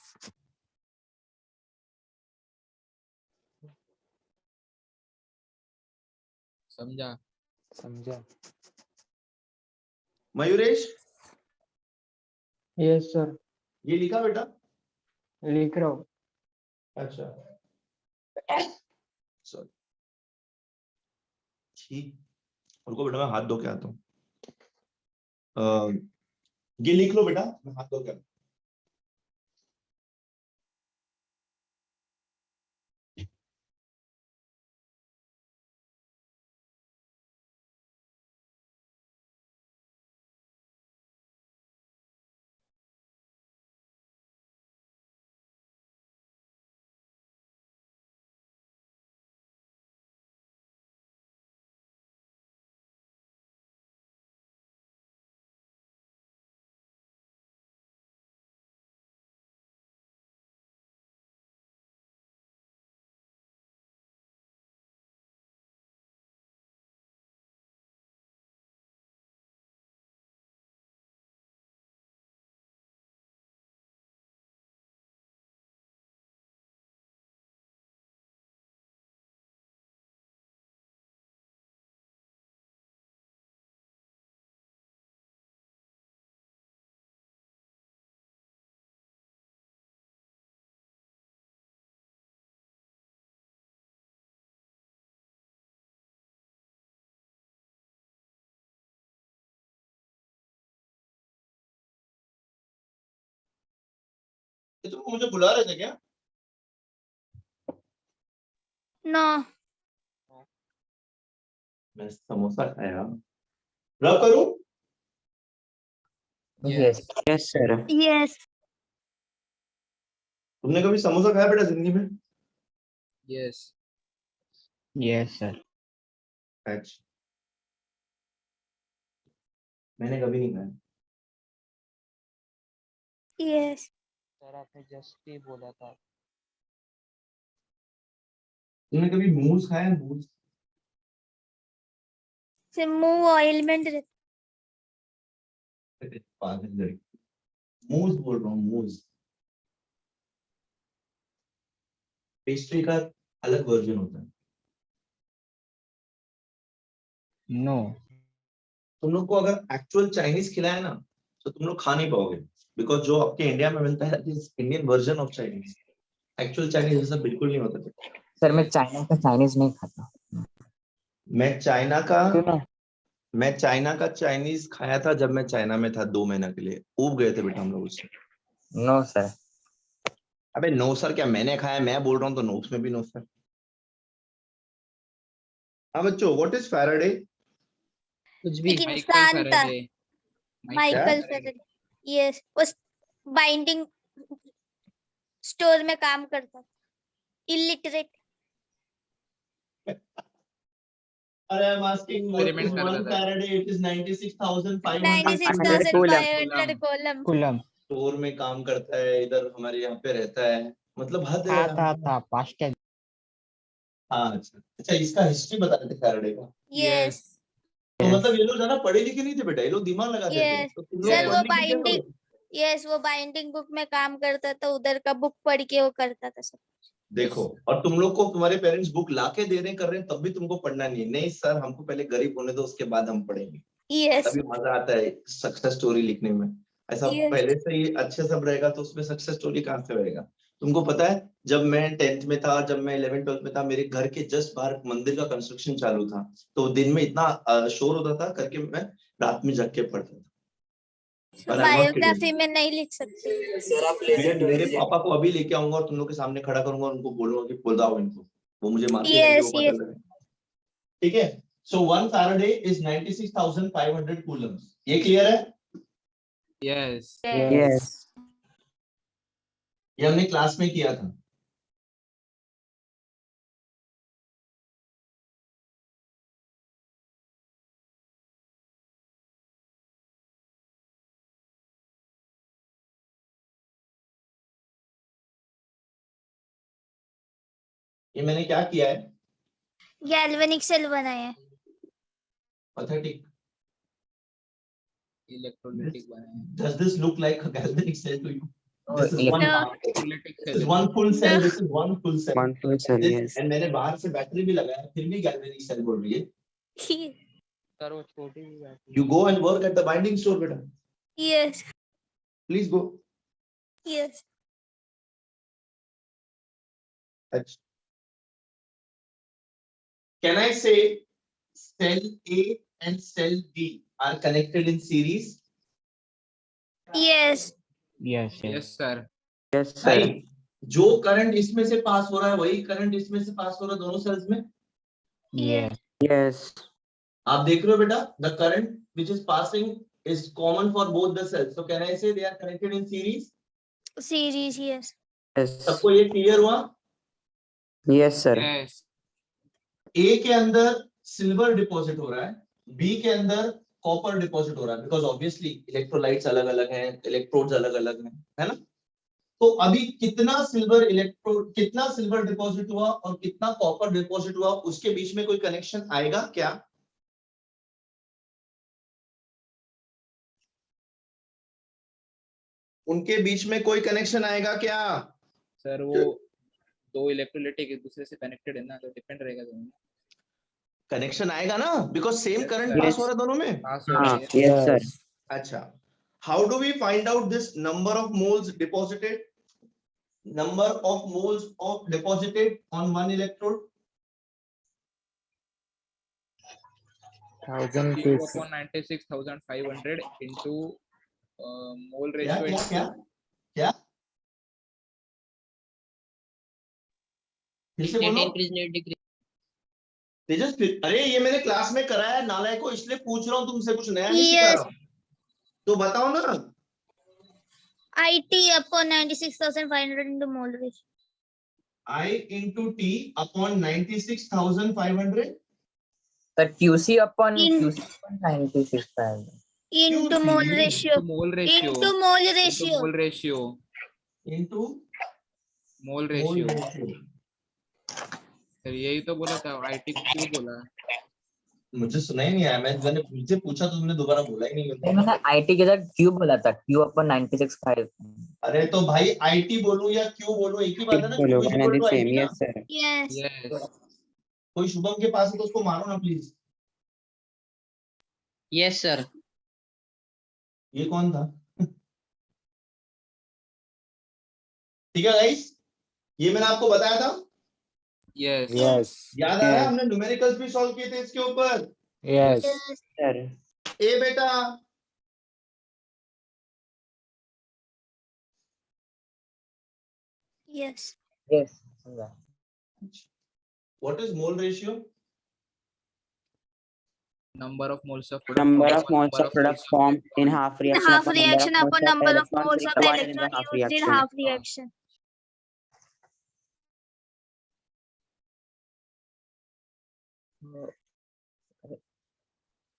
समझा? समझा. Mayuresh, Yes sir. ये लिखा बेटा? लिख रहा हूँ. अच्छा. Sorry. ठीक. रुको बेटा, मैं हाथ धो के आता हूँ. ये लिख लो बेटा, मैं हाथ धो के आता हूँ. ये तुम मुझे बुला रहे थे क्या? No. मैं समोसा खाया. रब करूं? Yes. Yes sir. Yes. तुमने कभी समोसा खाया बेटा जिंदगी में? Yes. Yes sir. अच्छा. मैंने कभी नहीं खाया. Yes. सर आपने जस्ट ही बोला था. तुमने कभी मूज खाया? मूज? से मुंह ऑइलमेंट रहता. पागल लड़की. मूज बोल रहा हूँ, मूज. पेस्ट्री का अलग वर्जन होता है. No. तुम लोग को अगर एक्चुअल चाइनीज खिलाया ना, तो तुम लोग खा नहीं पाओगे, बिकॉज जो आपके इंडिया में मिलता है Indian version of Chinese. Actual Chinese ऐसा बिल्कुल नहीं होता. सर मैं चाइना का चाइनीज नहीं खाता. मैं चाइना क्यों ना? का चाइनीज खाया था जब मैं चाइना में था 2 महीना के लिए. ऊब गए थे बेटा हम लोग उससे. No sir. अबे नो सर क्या, मैंने खाया, मैं बोल रहा हूँ तो नोट्स में भी नो सर. हाँ बच्चों, व्हाट इज फैराडे? कुछ भी. एक Michael इंसान था. Faraday. Michael Faraday. यस. उस बाइंडिंग स्टोर में काम करता. इलिटरेट. अरे I am asking what Experiment is करता 1 था. Faraday? It is 96,500 96,500 coulomb. Coulomb. Store में काम करता है, इधर हमारे यहाँ पे रहता है. मतलब हद है. था पास्ट टेंस. हाँ अच्छा, इसका हिस्ट्री बता रहे थे फैराडे का. यस. तो मतलब ये लोग ज्यादा पढ़े लिखे नहीं थे बेटा, ये लोग दिमाग लगाते थे. Yes. तो तुम सर लोग वो पढ़ लिख के क्या बाइंडिंग. करोगे? यस वो बाइंडिंग बुक में काम करता था. उधर का बुक पढ़ के वो करता था सब. देखो, और तुम लोग को तुम्हारे पेरेंट्स बुक लाके दे रहे कर रहे हैं, तब भी तुमको पढ़ना नहीं है. नहीं सर, हमको पहले गरीब होने दो, उसके बाद हम पढ़ेंगे. यस. तभी मजा आता है सक्सेस स्टोरी लिखने में. ऐसा Yes. पहले से ही अच्छे सब रहेगा तो उसमें सक्सेस स्टोरी कहाँ से रहेगा? तुमको पता है, जब मैं 10th में था, जब मैं 11th 12th में था, मेरे घर के जस्ट बाहर मंदिर का कंस्ट्रक्शन चालू था. तो दिन में इतना शोर होता था करके मैं रात में जग के पढ़ता था. But I'm not kidding. Biography में नहीं लिख सकते. मेरे पापा को अभी लेके आऊंगा और तुम लोग के सामने खड़ा करूंगा और उनको बोलूंगा कि बुलाओ इनको. वो मुझे मारते रहेंगे, वो Yes, पता लगे. ठीक है. So 1 Faraday is 96,500 coulombs. ये क्लियर है? Yes. Yes. ये हमने क्लास में किया था। ये मैंने क्या किया है? गैल्वेनिक सेल बनाए हैं। पैथेटिक। इलेक्ट्रोलिटिक बनाए Does this look like a galvanic cell to you? This is No. one No. part. Electrolytic This is one full cell. No. This is one full cell. One full cell, This- yes. and मैंने बाहर से बैटरी भी लगाया, फिर भी galvanic cell बोल रही है। सर वो छोटी भी battery You go and work at the binding store, बेटा. Yes. Please go. Yes. अच्छा. Can I say cell A and cell B are connected in series? Yes. Yes yes sir Yes, sir. भाई, जो करंट इसमें से पास हो रहा है वही करंट इसमें से पास हो रहा है दोनों सेल्स में। Yes Yes. आप देख रहे हो बेटा, the current which is passing is common for both the cells. So can I say they are connected in series? Series. Yes. Yes. सबको ये क्लियर हुआ? Yes, sir. यस A के अंदर सिल्वर डिपॉजिट हो रहा है, B के अंदर कॉपर डिपॉजिट हो रहा है, बिकॉज ऑब्वियसली इलेक्ट्रोलाइट्स अलग अलग हैं, इलेक्ट्रोड्स अलग अलग हैं, है ना? तो अभी कितना सिल्वर डिपॉजिट हुआ और कितना कॉपर डिपॉजिट हुआ, उसके बीच में कोई कनेक्शन आएगा क्या? उनके बीच में कोई कनेक्शन आएगा क्या? सर वो दो इलेक्ट्रोलिटिक एक दूसरे से कनेक्टेड है ना, तो डिपेंड रहेगा दोनों में। कनेक्शन आएगा ना, बिकॉज सेम करंट Yes. पास हो रहा है दोनों में। पास हो रहा हाँ, है yes, sir. अच्छा, how do we find out this number of moles deposited? Number of moles of deposited on one electrode? 1000 Q upon 96,500 into mole क्या ratio क्या क्या into क्या? फिर से बोलो। तेजस, अरे ये मैंने क्लास में कराया है नालायक को, इसलिए पूछ रहा हूँ तुमसे, कुछ नया नहीं सिखा रहा हूँ। तो बताओ ना। IT upon 96,500 into mole ratio. I into T upon 96,500 The QC upon In- QC upon 96 Into QC. mole ratio. mole ratio Into mole into ratio. mole ratio into mole mole ratio। ratio. Sir यही तो बोला था, आईटी क्यों बोला? मुझे सुना ही नहीं आया, मैंने मुझसे पूछा तो तुमने दोबारा बोला ही नहीं मेरे को। मैंने IT के जगह Q बोला था, Q upon 96.5। अरे तो भाई आईटी बोलूं या क्यों बोलूं, एक ही बात है ना। बोलो, Q is one equal and the to same. IT ना। Yes, sir. Yes. यस कोई शुभम के पास है तो उसको मारो ना प्लीज। Yes sir. ये कौन था? ठीक है गाइस, ये मैंने आपको बताया था, यस याद आ रहा है? Yes. हमने न्यूमेरिकल्स भी सॉल्व किए थे इसके ऊपर। Yes Yes. Sir. ए बेटा, Yes. Yes. What is mole ratio? number of moles of product Number formed of moles number of product moles of formed in electron. half reaction Half upon reaction upon number of electrons moles of the required in the electron half used in reaction. half reaction.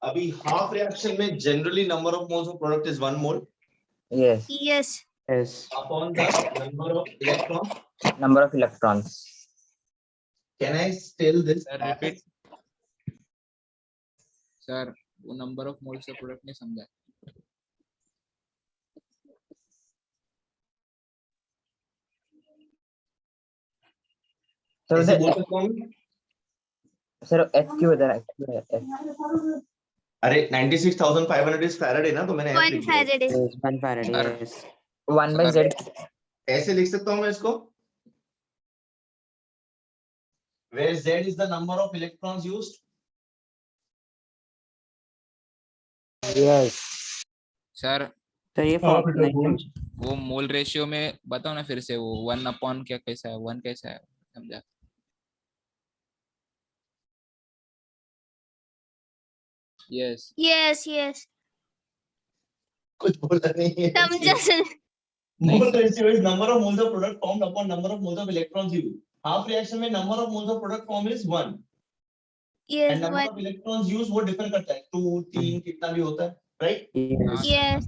अभी हाफ रिएक्शन में generally number of moles of product is 1 mole Yes. Yes. Yes. Upon the number of electron. Number of electrons. Can I tell this? Sir repeat sir, वो number of moles of product नहीं समझा। So ऐसे the बोल सकता हूँ। sir HQ इधर है। अरे 96,500 इज फैराडे ना, तो मैंने ऐसे 1 लिख दिया। farad. Yes. 1 farad. Sir. Yes. 1 by Z. ऐसे लिख सकता हूँ मैं इसको, where Z is the number of electrons used. Yes sir तो ये फॉर्म नहीं समझ। वो मोल रेशियो में बताओ ना फिर से, वो 1 अपॉन क्या कैसा है, 1 कैसा है, समझा? Yes Yes. Yes. कुछ बोला नहीं है। समझा सर. नहीं, Mole sir. ratio is number of moles of product formed upon number of moles of electrons used. Half reaction में number of moles of product form is 1 Yes, and number one. of electrons used वो differ करता है 2 3 कितना भी होता है, right? हाँ, sir. Yes.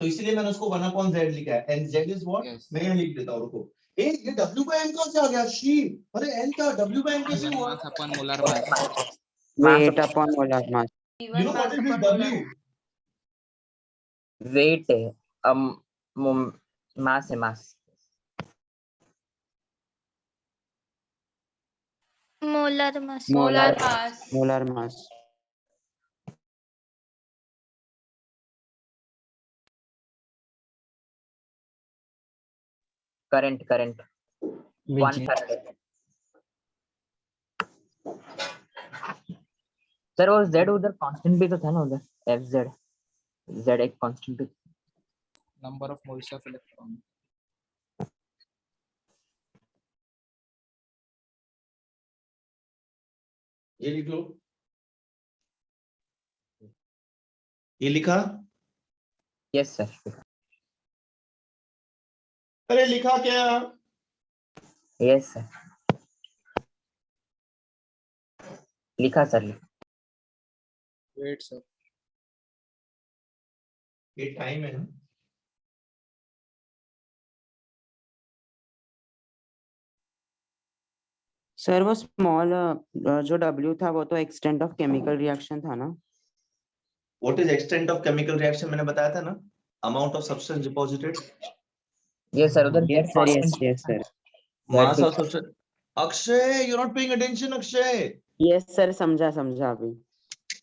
तो इसलिए मैंने उसको 1/z लिखा है and z is what? Yes. मैं यहाँ लिख देता हूँ रुको। ये w by m कहाँ से आ गया? शी, अरे n था, w by m कैसे Molar हुआ? mass upon molar mass. Weight upon molar mass. You know what is this w? Weight है, मास है, mass. Molar mass. Molar mass. Molar mass. Current 1 Faraday. Sir वो z उधर कांस्टेंट भी तो था ना, उधर fz, z एक कांस्टेंट भी। Number of moles of electron. ये लिख लो, ये लिखा, यस सर, अरे लिखा क्या? यस सर, लिखा सर। Wait, sir. ये टाइम है ना? सर वो स्मॉल जो W था वो तो एक्सटेंट ऑफ केमिकल रिएक्शन था ना? What is extent of chemical reaction? मैंने बताया था ना, amount of substance deposited, yes sir, उधर Yes sir, yes, yes sir. mass of substance. Akshay, you're not paying attention, Akshay. Yes sir, समझा अभी।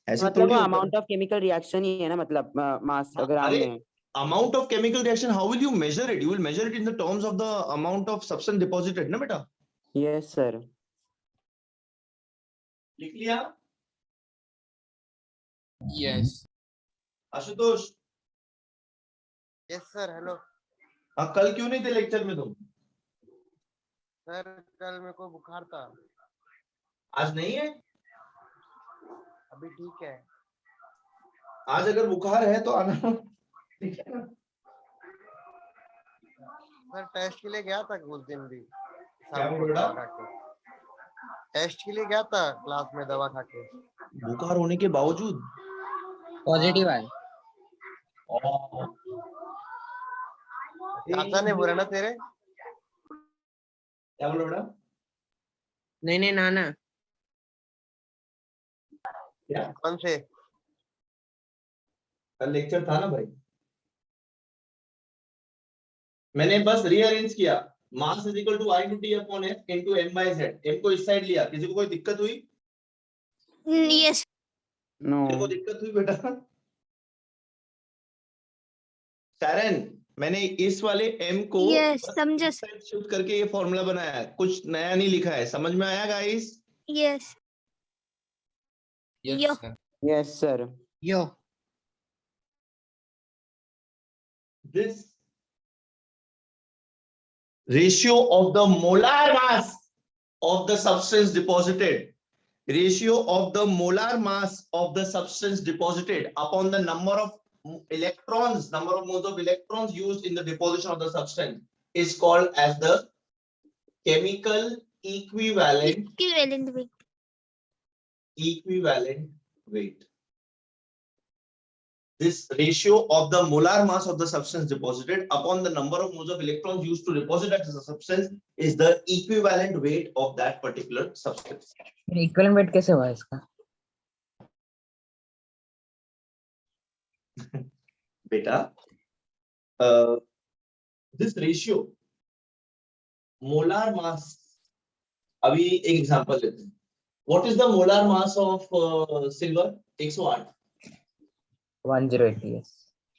ऐसे मतलब थोड़ी वो होता है। अमाउंट ऑफ केमिकल रिएक्शन ही है ना, मतलब मास हाँ, ग्राम अरे, में। amount of chemical reaction, how will you measure it? You will measure it in the terms of the amount of substance deposited, ना बेटा? Yes sir. लिख लिया? Yes. Ashutosh, yes sir. Hello हाँ, कल क्यों नहीं थे लेक्चर में तुम? सर, कल मेरे को बुखार था। आज नहीं है? अभी ठीक है। आज अगर बुखार है तो आना, ठीक है ना? सर टेस्ट के लिए गया था उस दिन भी, क्या शाम को बोल रहा? दवा खा के। टेस्ट के लिए गया था क्लास में दवा खा के। बुखार होने के बावजूद पॉजिटिव है। चाचा ने बोला ना तेरे? क्या बोल रहा? नहीं नाना। क्या कौन से? कल लेक्चर था ना भाई, मैंने बस रीअरेंज किया। Mass is equal to I to T upon F into M by Z। M को इस साइड लिया। किसी को कोई दिक्कत हुई? Yes. No. किसी को दिक्कत हुई बेटा? शरण, मैंने इस वाले M को Yes, समझा। शिफ्ट करके ये फॉर्मूला बनाया है, कुछ नया नहीं लिखा है। समझ में आया guys? Yes. Yes, Yo. sir. Yes sir. Yo This ratio of the molar mass of the substance deposited, ratio of the molar mass of the substance deposited upon the number of electrons, number of moles of electrons used in the deposition of the substance is called as the chemical equivalent weight. This ratio of the molar mass of the substance deposited upon the number of moles of electrons used to deposit that substance is the equivalent weight of that particular substance. Equivalent weight कैसे हुआ इसका? Beta, this ratio molar mass, अभी एक एग्जांपल लेते हैं। What is the molar mass of silver? 108. 108, yes.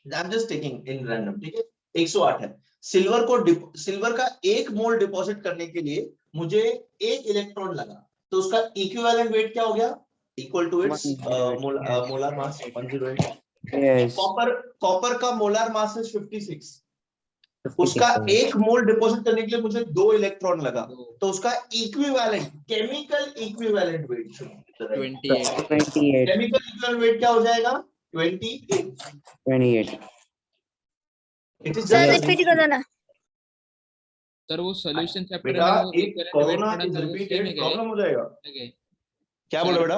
I'm just taking in random, ठीक है? 108 है। सिल्वर का 1 मोल डिपॉजिट करने के लिए मुझे 1 इलेक्ट्रॉन लगा, तो उसका इक्विवेलेंट वेट क्या हो गया? Equal to its molar mass 108। Yes. Copper का मोलर मास है 56, उसका 1 मोल डिपॉजिट करने के लिए मुझे 2 इलेक्ट्रॉन लगा, तो उसका equivalent chemical equivalent weight 28. 28. Chemical equivalent weight क्या हो जाएगा? 28। It is sir just a repeat ratio. करो ना. सर वो सोल्यूशन चैप्टर बेटा में वो एक equivalent करो weight ना पढ़ा इज था वो रिपीटेड सेम है क्या ये? प्रॉब्लम हो जाएगा. है क्या? क्या सर, बोला बेटा?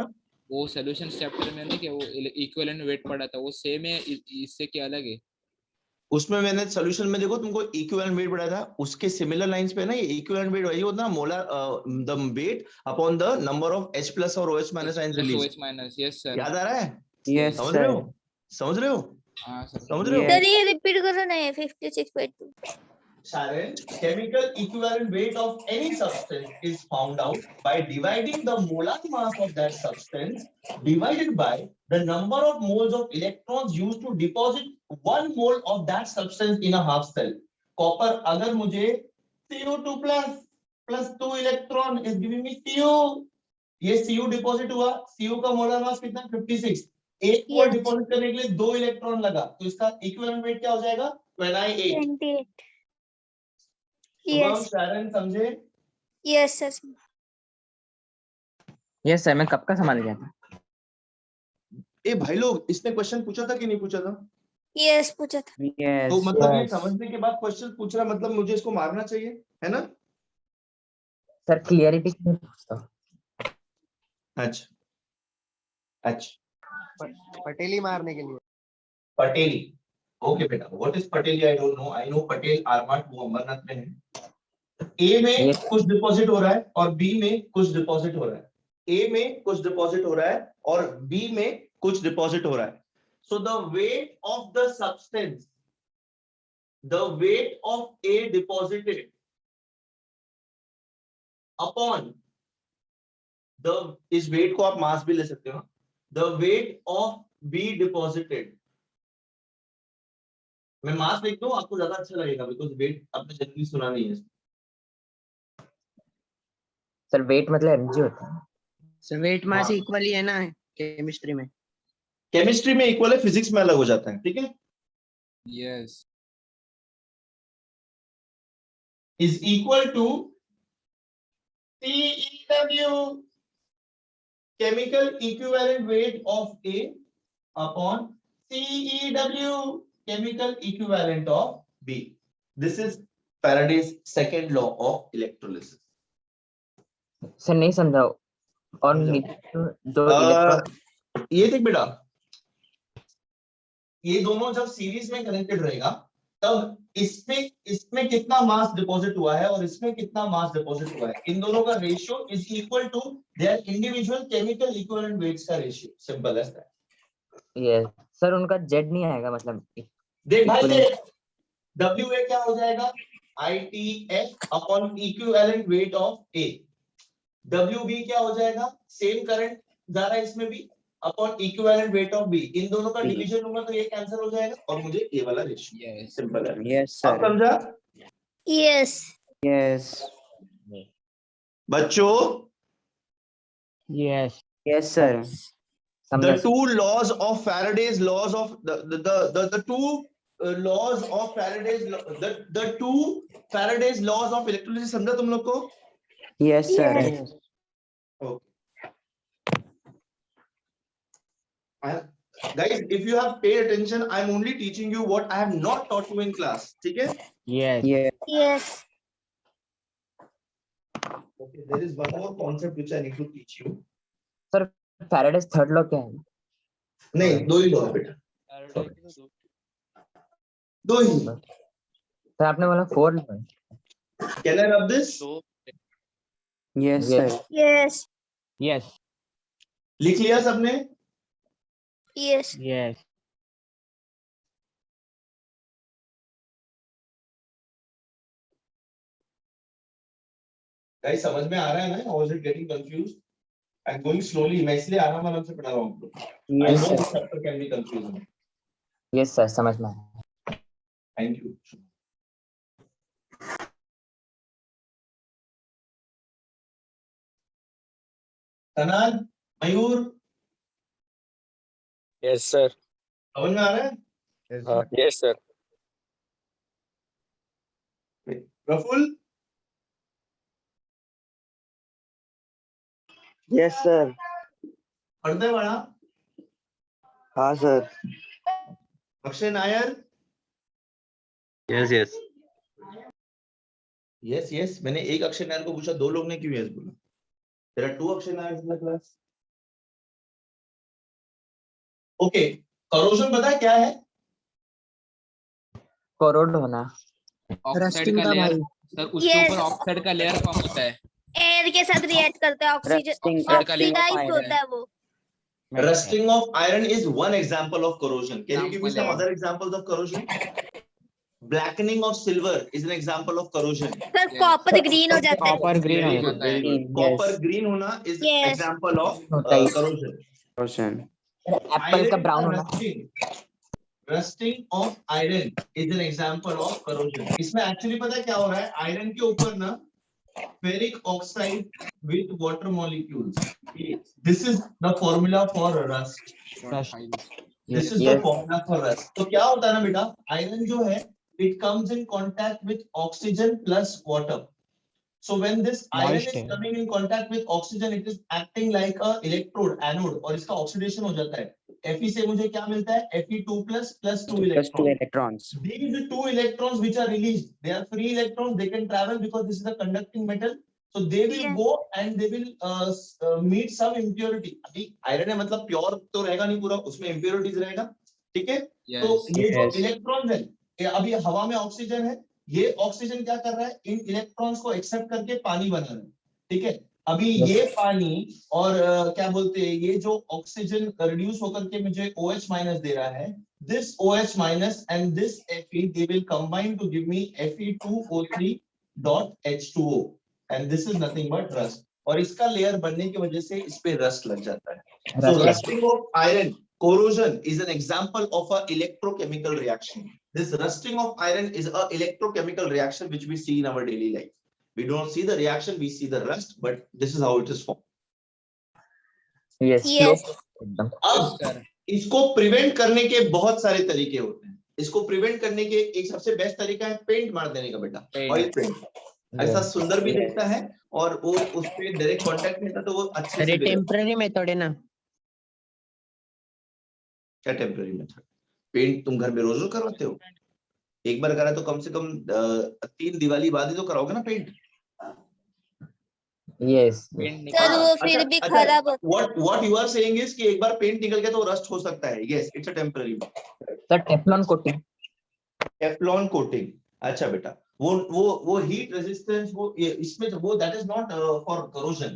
वो सोल्यूशन चैप्टर में नहीं क्या वो इक्विवेलेंट वेट पढ़ा था वो सेम है इससे क्या अलग है? उसमें मैंने सोल्यूशन में देखो तुमको इक्विवेलेंट वेट बढ़ाया था, उसके सिमिलर लाइंस पे ना ये इक्विवेलेंट वेट वही होता है molar the weight upon the number of H plus और OH minus ions release. OH minus, yes sir. याद आ रहा है? Yes, समझ रहे sir. हो? समझ रहे हो? हाँ सर. समझ रहे हो? Yes. सर ये रिपीट करो ना ये 56.2. Sharon, chemical equivalent weight of any substance is found out by dividing the molar mass of that substance divided by the number of moles of electrons used to deposit 1 mole of that substance in a half cell. Copper अगर मुझे CO2 plus 2 electron is giving me Cu. ये Cu डिपॉजिट हुआ, Cu का मोलर मास कितना 56. एक मोल Yes. डिपॉजिट करने के लिए 2 इलेक्ट्रॉन लगा, तो इसका इक्विवेलेंट वेट क्या हो जाएगा 28. 28. शुभम Yes. शारन समझे? Yes sir. यस सर, मैं कब का संभाल गया था. ए भाई लोग, इसने क्वेश्चन पूछा था कि नहीं पूछा था? Yes पूछा था. Yes. तो मतलब ये yes. समझने के बाद क्वेश्चन पूछ रहा, मतलब मुझे इसको मारना चाहिए, है ना? सर क्लियरिटी के लिए पूछता हूँ. अच्छा अच्छा, पटेली मारने के लिए. पटेली. ओके बेटा, व्हाट इज पटेली? I don't know. I know Patel आर्माट वो अमरनाथ में है. ए में Yes. कुछ डिपॉजिट हो रहा है और बी में कुछ डिपॉजिट हो रहा है. ए में कुछ डिपॉजिट हो रहा है और बी में कुछ डिपॉजिट हो रहा है. So the weight of the substance, the weight of A deposited upon the, इस weight को आप मास भी ले सकते हो, the weight of B deposited. मैं मास लिख दूं आपको ज्यादा अच्छा लगेगा, बिकॉज वेट आपने जनरली सुना नहीं है. सर वेट मतलब mg होता है. सर वेट मास हाँ. इक्वल ही है ना केमिस्ट्री में. केमिस्ट्री में इक्वल है, फिजिक्स में अलग हो जाता है. ठीक है, yes. Is equal to CEW, chemical equivalent weight of A upon CEW, chemical equivalent of B. This is Faraday's second law of electrolysis. Sir नहीं समझा. और समझा. नीचे जो इलेक्ट्रॉन. ये देख बेटा, ये दोनों जब सीरीज में कनेक्टेड रहेगा तब इसमें कितना मास डिपॉजिट हुआ है और इसमें कितना मास डिपॉजिट हुआ है, इन दोनों का ratio is equal to their individual chemical equivalent weights का रेशियो. Simple as that. Yes sir, उनका जेड नहीं आएगा मतलब. देख भाई, ये equivalent. WA क्या हो जाएगा ITF upon equivalent weight of A. WB क्या हो जाएगा, सेम करंट जा रहा है इसमें भी, upon equivalent weight of B. इन दोनों का B. डिवीजन होगा तो ये कैंसिल हो जाएगा और मुझे A वाला रेशियो. यस. सिंपल है. Yes, अब sir. समझा Yes. Yes. बच्चों? यस. Yes, sir. समझा. The two laws of Faraday's laws of the two laws of Faraday's the two Faraday's laws of electrolysis समझा तुम लोग को? Yes, sir. Yes. Okay. Guys, if you have paid attention, I'm only teaching you what I have not taught you in class. ठीक है? Yes. Yes. Yes. Okay, there is one more concept which I need to teach you. Sir Faraday's third law क्या है? नहीं, दो ही लॉ है बेटा, Faraday के तो दो ही. सर आपने बोला फोर लॉ है. Can I rub this? दो Yes, Yes. sir. Yes. Yes. लिख लिया सबने? Yes. यस. Guys, समझ में आ रहा है ना? Or is it getting confused? I'm going slowly. मैं इसलिए आराम से पढ़ा रहा हूँ आपको. I Yes, know sir. this chapter can be confusing. Yes sir, समझ में आया. Thank you. तनाल, Mayur, Yes, sir. समझ में आ रहा है? Yes, sir. Praful, Yes, sir. पढ़ते बड़ा. हाँ sir. Akshay Nair, Yes, yes. Yes yes, मैंने एक अक्षय नारायण को पूछा, 2 लोग ने क्यों यस बोला? There are 2 Akshay Narayan in the class. Okay, corrosion पता है क्या है? कोरोड होना. ऑक्साइड रस्टिंग का का लेयर भाई। सर, उसके Yes. ऊपर ऑक्साइड का लेयर फॉर्म होता है। एयर के साथ रिएक्ट करते हैं, oxygen Rusting- rusting of oxidise iron. होता है वो. Rusting of iron is one example of corrosion. Can you give me Example some है. other examples of corrosion? Blackening of silver is an example of corrosion. Sir Yes. Copper green हो जाता है. Copper green Very हो good. जाता है. Green, Copper yes. green होना is Yes. example of होता है. corrosion. Corrosion. एप्पल का Iron ब्राउन होना. rusting of iron is an example of corrosion. इसमें actually पता है क्या हो रहा है? Iron के ऊपर ना ferric oxide with water molecules. This is the formula for rust. This is the Yes. formula for rust. तो क्या होता है ना बेटा, आयरन जो है, it comes in contact with oxygen plus water. So when this iron is coming in contact with oxygen, it is acting like a electrode, anode, और इसका oxidation हो जाता है. Fe से मुझे क्या मिलता है? Fe2 plus 2 Plus 2 electrons. electrons. These 2 electrons which are released, they are free electrons. They can travel because this is a conducting metal. So they will Yeah. go and they will meet some impurity. अभी iron है मतलब pure तो रहेगा नहीं पूरा, उसमें impurities रहेगा, ठीक है? Yes. तो ये जो Yes. electrons है, ये अभी हवा में ऑक्सीजन है, ये ऑक्सीजन क्या कर रहा है? इन इलेक्ट्रॉन्स को एक्सेप्ट करके पानी बना रहा है, ठीक है? अभी ये पानी और क्या बोलते हैं, ये जो ऑक्सीजन रिड्यूस होकर के मुझे OH माइनस दे रहा है, this OH minus and this Fe, they will combine to give me Fe2O3 dot H2O, and this is nothing but rust. और इसका लेयर बनने की वजह से इस पे रस्ट लग जाता है. So rusting of iron, corrosion is an example of a electrochemical reaction. This rusting of iron is a electrochemical reaction which we see in our daily life. We don't see the reaction, we see the rust, but this is how it is formed. Yes. Yes. एकदम. अब इसको प्रिवेंट करने के बहुत सारे तरीके होते हैं. इसको प्रिवेंट करने के एक सबसे बेस्ट तरीका है पेंट मार देने का बेटा, ऑयल पेंट. ऐसा सुंदर भी दिखता है और वो उस पे डायरेक्ट कांटेक्ट में था तो वो अच्छे से अरे भी रहता है. टेम्पररी मेथड है ना. क्या टेम्पररी मेथड? पेंट तुम घर में रोज रोज करवाते हो? एक बार करा तो कम से कम 3 दिवाली बाद ही तो कराओगे ना पेंट. Yes. सर वो फिर भी खराब होता है. What you are saying is कि एक बार पेंट निकल गया तो रस्ट हो सकता है. Yes, it's a temporary. Sir Teflon coating. Teflon coating. अच्छा बेटा, वो हीट रेजिस्टेंस वो इसमें वो that is not for corrosion.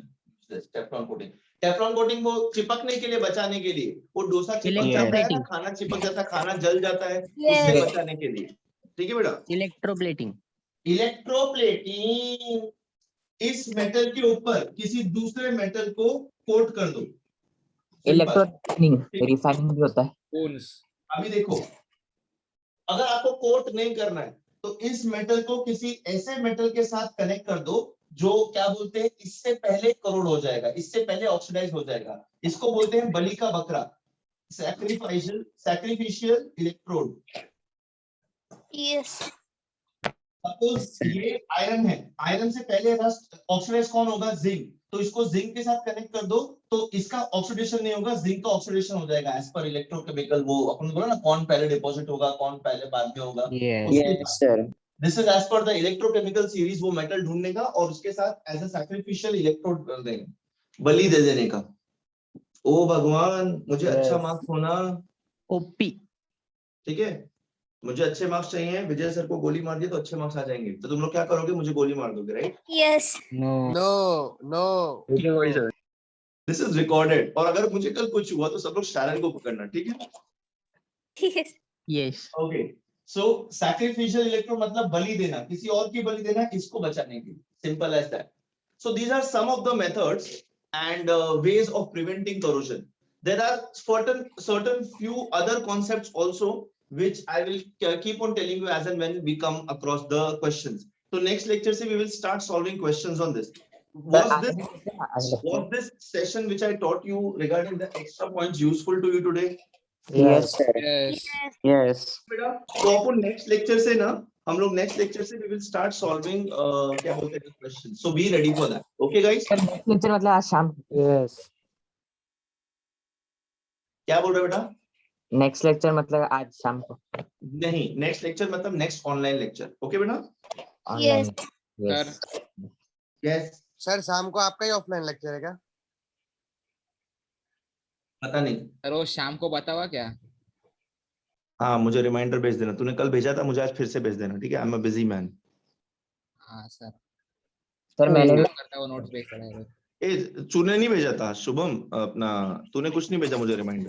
Teflon coating. Teflon coating वो चिपकने के लिए, बचाने के लिए. वो डोसा चिपक जाता है ना, खाना चिपक जाता है, खाना जल जाता है, उससे बचाने के लिए. ठीक है बेटा. इलेक्ट्रोप्लेटिंग. इलेक्ट्रोप्लेटिंग, इस मेटल के ऊपर किसी दूसरे मेटल को कोट कर दो. इलेक्ट्रोनिंग रिफाइनिंग भी होता है. अभी देखो, अगर आपको कोट नहीं करना है तो इस मेटल को किसी ऐसे मेटल के साथ कनेक्ट कर दो जो क्या बोलते हैं, इससे पहले करोड हो जाएगा, इससे पहले ऑक्सीडाइज हो जाएगा. इसको बोलते हैं बलि का बकरा, सैक्रिफिशियल इलेक्ट्रोड. यस. सपोज ये आयरन है, आयरन से पहले रस्ट ऑक्सीडाइज कौन होगा? जिंक. तो इसको जिंक के साथ कनेक्ट कर दो तो इसका ऑक्सीडेशन नहीं होगा, जिंक का ऑक्सीडेशन हो जाएगा. एज पर इलेक्ट्रोकेमिकल वो अपन बोला ना, कौन पहले डिपॉजिट होगा, कौन पहले बाद में होगा. Yes, sir. This is as per the electrochemical series. वो मेटल ढूंढने का और उसके साथ एज अ सैक्रिफिशियल इलेक्ट्रोड कर देंगे, बलि दे देने का. ओ भगवान, मुझे अच्छा मार्क्स होना. ओपी. ठीक है, मुझे अच्छे मार्क्स चाहिए. विजय सर को गोली मार दिए तो अच्छे मार्क्स आ जाएंगे. तो तुम लोग क्या करोगे? मुझे गोली मार दोगे, right? Yes. No. This is recorded. और अगर मुझे कल कुछ हुआ तो सब लोग शारन को पकड़ना, ठीक है? यस. यस. ओके. सो सैक्रिफिशियल इलेक्ट्रोड मतलब बलि देना, किसी और की बलि देना इसको बचाने के लिए. Simple as that. So these are some of the methods and ways of preventing corrosion. There are certain few other concepts also which I will keep on telling you as and when we come across the questions. So next lecture se we will start solving questions on this. Was this session which I taught you regarding the extra points useful to you today? Yes, sir. Yes. Yes. तो अपन next lecture से ना, हम लोग next lecture से we will start solving क्या बोलते हैं questions. So be ready for that. Okay guys? Sir next lecture मतलब आज शाम. Yes. क्या बोल रहे हो बेटा? नेक्स्ट लेक्चर मतलब आज शाम को नहीं, नेक्स्ट लेक्चर मतलब नेक्स्ट ऑनलाइन लेक्चर। ओके बेटा? ऑनलाइन। Sir yes. सर शाम को आपका ही ऑफलाइन लेक्चर है क्या? पता नहीं। सर वो शाम को बता हुआ क्या? हाँ, मुझे रिमाइंडर भेज देना। तूने कल भेजा था, मुझे आज फिर से भेज देना, ठीक है? I am a busy man. हाँ सर, सर मैंने भी करता वो नोट्स भेजता रहेगा। ए, तूने नहीं भेजा था शुभम अपना, तूने कुछ नहीं भेजा मुझे रिमाइंडर।